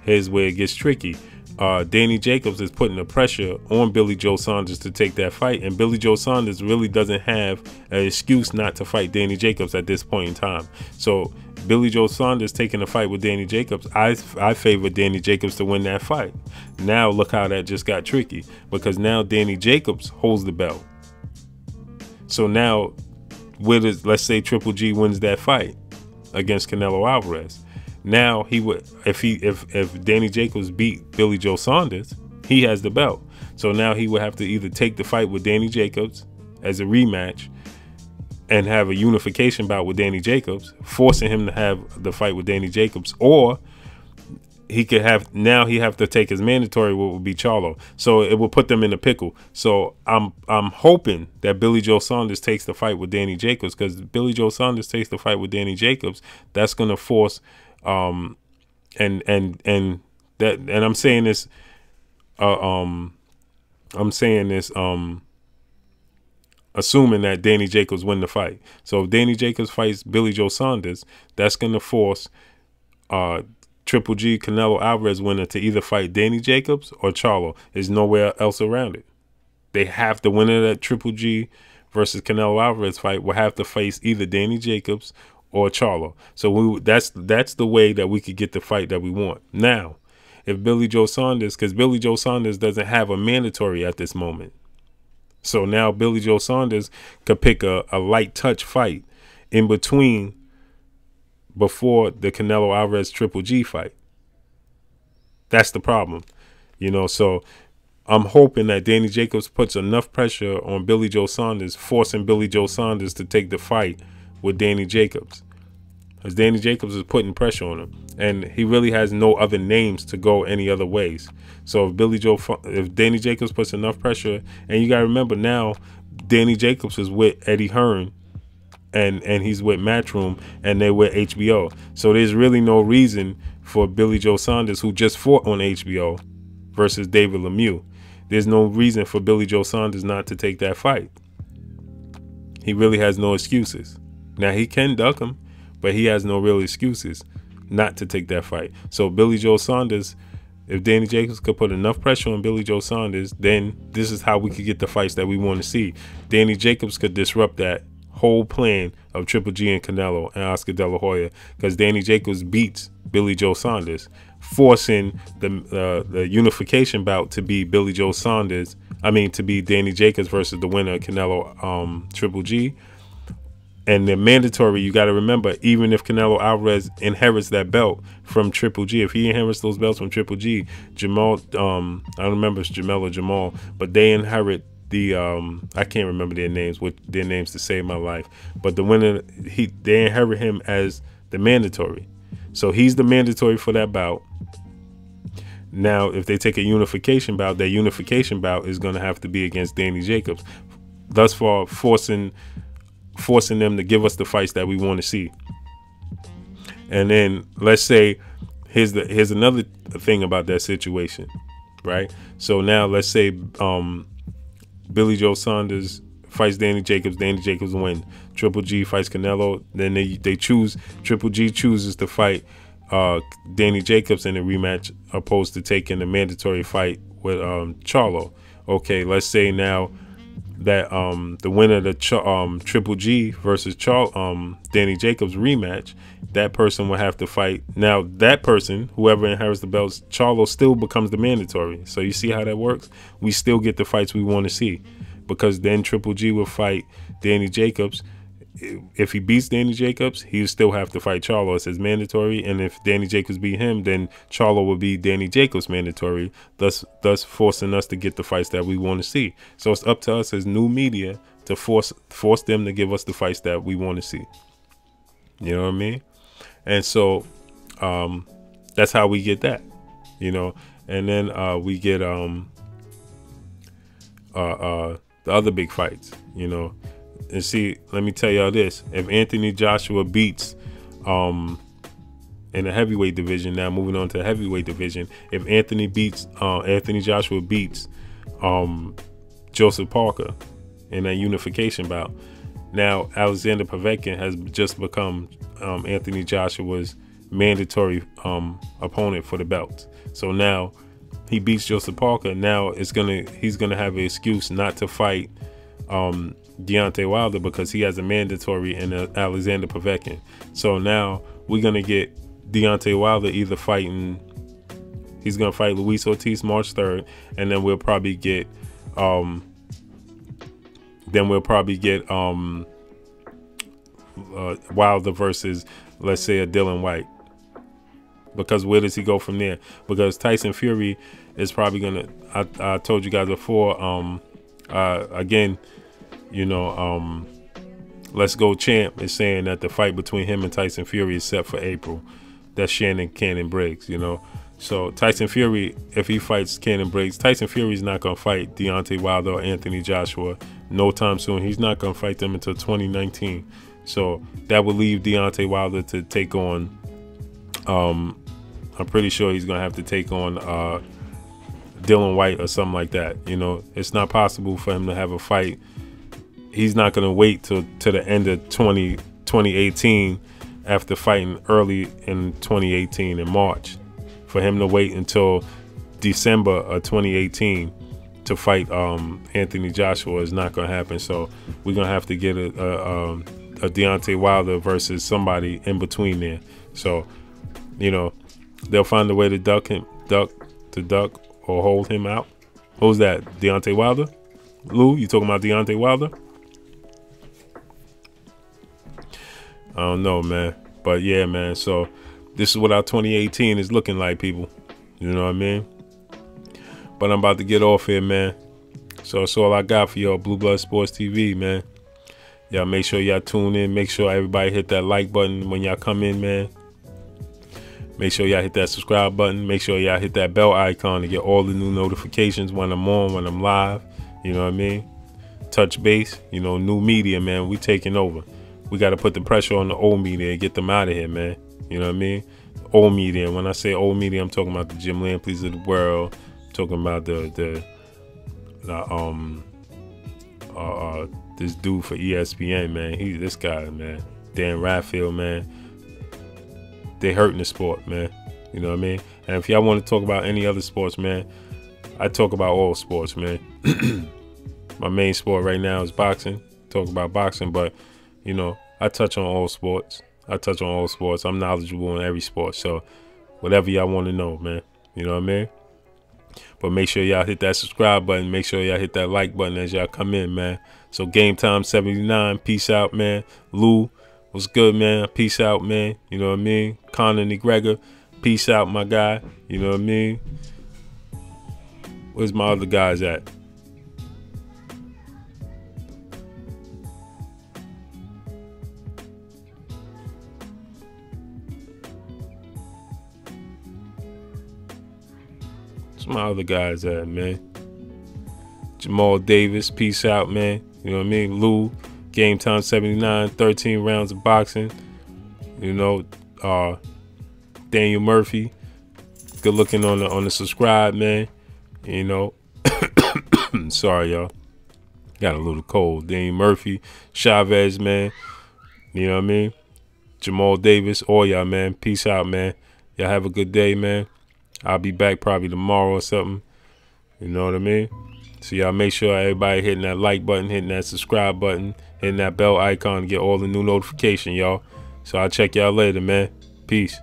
Here's where it gets tricky. Danny Jacobs is putting the pressure on Billy Joe Saunders to take that fight, and Billy Joe Saunders really doesn't have an excuse not to fight Danny Jacobs at this point in time. So Billy Joe Saunders taking a fight with Danny Jacobs, I favor Danny Jacobs to win that fight. Now look how that just got tricky, because now Danny Jacobs holds the belt. So now, let's say Triple G wins that fight against Canelo Alvarez. Now he would, if Danny Jacobs beat Billy Joe Saunders, he has the belt. So now he would have to either take the fight with Danny Jacobs as a rematch and have a unification bout with Danny Jacobs, forcing him to have the fight with Danny Jacobs, or he could have, now he have to take his mandatory, what would be Charlo. So it will put them in a pickle. So I'm hoping that Billy Joe Saunders takes the fight with Danny Jacobs, because Billy Joe Saunders takes the fight with Danny Jacobs, that's going to force I'm saying this assuming that Danny Jacobs win the fight. So if Danny Jacobs fights Billy Joe Saunders, that's going to force Triple G Canelo Alvarez winner to either fight Danny Jacobs or Charlo. There's nowhere else around it. They have the winner of that Triple G versus Canelo Alvarez fight will have to face either Danny Jacobs or Charlo. So that's the way that we could get the fight that we want. Now, if Billy Joe Saunders, because Billy Joe Saunders doesn't have a mandatory at this moment. So now Billy Joe Saunders could pick a light touch fight in between before the Canelo Alvarez Triple G fight. That's the problem. You know, so I'm hoping that Danny Jacobs puts enough pressure on Billy Joe Saunders, forcing Billy Joe Saunders to take the fight with Danny Jacobs, because Danny Jacobs is putting pressure on him, and he really has no other names to go any other ways. So if Danny Jacobs puts enough pressure, and you gotta remember now, Danny Jacobs is with Eddie Hearn, and he's with Matchroom, and they're with HBO. So there's really no reason for Billy Joe Saunders, who just fought on HBO, versus David Lemieux. There's no reason for Billy Joe Saunders not to take that fight. He really has no excuses. Now, he can duck him, but he has no real excuses not to take that fight. So Billy Joe Saunders, if Danny Jacobs could put enough pressure on Billy Joe Saunders, then this is how we could get the fights that we want to see. Danny Jacobs could disrupt that whole plan of Triple G and Canelo and Oscar De La Hoya, because Danny Jacobs beats Billy Joe Saunders, forcing the unification bout to be Billy Joe Saunders, to be Danny Jacobs versus the winner of Canelo Triple G. And the mandatory, you got to remember, even if Canelo Alvarez inherits that belt from Triple G, if he inherits those belts from Triple G, Jamal, I don't remember if it's Jamel or Jamal, but they inherit the, I can't remember their names, to save my life. But the winner, they inherit him as the mandatory. So he's the mandatory for that bout. Now, if they take a unification bout, that unification bout is going to have to be against Danny Jacobs, thus far forcing them to give us the fights that we want to see. And then let's say here's another thing about that situation, right? So now let's say Billy Joe Saunders fights Danny Jacobs win. Triple G fights Canelo, then they choose, Triple G chooses to fight Danny Jacobs in a rematch, opposed to taking the mandatory fight with Charlo. Okay, let's say now that the winner of the Triple G versus Danny Jacobs rematch, that person will have to fight. Now that person, whoever inherits the belts, Charlo still becomes the mandatory. So you see how that works? We still get the fights we want to see, because then Triple G will fight Danny Jacobs. If he beats Danny Jacobs, he still have to fight Charlo as his mandatory, and if Danny Jacobs beat him, then Charlo will be Danny Jacobs mandatory, thus forcing us to get the fights that we want to see. So it's up to us as new media to force them to give us the fights that we want to see. You know what I mean? And so that's how we get that, you know. And then we get the other big fights, you know. And see, let me tell y'all this: if Anthony Joshua beats in the heavyweight division, now moving on to the heavyweight division, if Anthony Joshua beats Joseph Parker in that unification bout, now Alexander Povetkin has just become Anthony Joshua's mandatory opponent for the belt. So now he beats Joseph Parker. Now he's gonna have an excuse not to fight Deontay Wilder because he has a mandatory in Alexander Povetkin. So now we're gonna get Deontay Wilder either fighting. He's gonna fight Luis Ortiz March 3rd, and then we'll probably get Wilder versus, let's say, a Dylan White. Because where does he go from there? Because Tyson Fury is probably gonna. I told you guys before. Again, you know, Let's Go Champ is saying that the fight between him and Tyson Fury is set for April. That's Shannon Cannon Briggs, you know. So Tyson Fury, if he fights Cannon Briggs, Tyson Fury's not gonna fight Deontay Wilder or Anthony Joshua no time soon. He's not gonna fight them until 2019. So that would leave Deontay Wilder to take on. I'm pretty sure he's gonna have to take on Dylan White or something like that. You know, it's not possible for him to have a fight. He's not gonna wait to the end of 2018 after fighting early in 2018 in March. For him to wait until December of 2018 to fight Anthony Joshua is not gonna happen. So we're gonna have to get a Deontay Wilder versus somebody in between there. So, you know, they'll find a way to duck or hold him out. Who's that? Deontay Wilder? Lou, you talking about Deontay Wilder? I don't know, man. But yeah, man. So this is what our 2018 is looking like, people. You know what I mean? But I'm about to get off here, man. So that's all I got for y'all, Blue Blood Sports TV, man. Y'all make sure y'all tune in. Make sure everybody hit that like button when y'all come in, man. Make sure y'all hit that subscribe button. Make sure y'all hit that bell icon to get all the new notifications when I'm on, when I'm live. You know what I mean? Touch base. You know, new media, man. We taking over. We got to put the pressure on the old media and get them out of here, man. You know what I mean? Old media. When I say old media, I'm talking about the Jim Lampleys of the world. I'm talking about this dude for ESPN, man. This guy, man. Dan Rafael, man. They hurting the sport, man. You know what I mean? And if y'all want to talk about any other sports, man, I talk about all sports, man. My main sport right now is boxing. Talk about boxing, but you know, I touch on all sports. I'm knowledgeable in every sport. So whatever y'all want to know, man. You know what I mean? But make sure y'all hit that subscribe button. Make sure y'all hit that like button as y'all come in, man. So Game Time 79. Peace out, man. Lou, what's good, man? Peace out, man. You know what I mean? Conor McGregor, peace out, my guy. You know what I mean? Where's my other guys at? Where's my other guys at, man? Jamal Davis, peace out, man. You know what I mean? Lou, Game Time 79, 13 rounds of boxing. You know, Daniel Murphy, good looking on the subscribe, man. You know, sorry, y'all. Got a little cold. Daniel Murphy, Chavez, man. You know what I mean? Jamal Davis, all y'all, man. Peace out, man. Y'all have a good day, man. I'll be back probably tomorrow or something. You know what I mean? So y'all make sure everybody hitting that like button, hitting that subscribe button, hitting that bell icon to get all the new notification, y'all. So I'll check y'all later, man. Peace.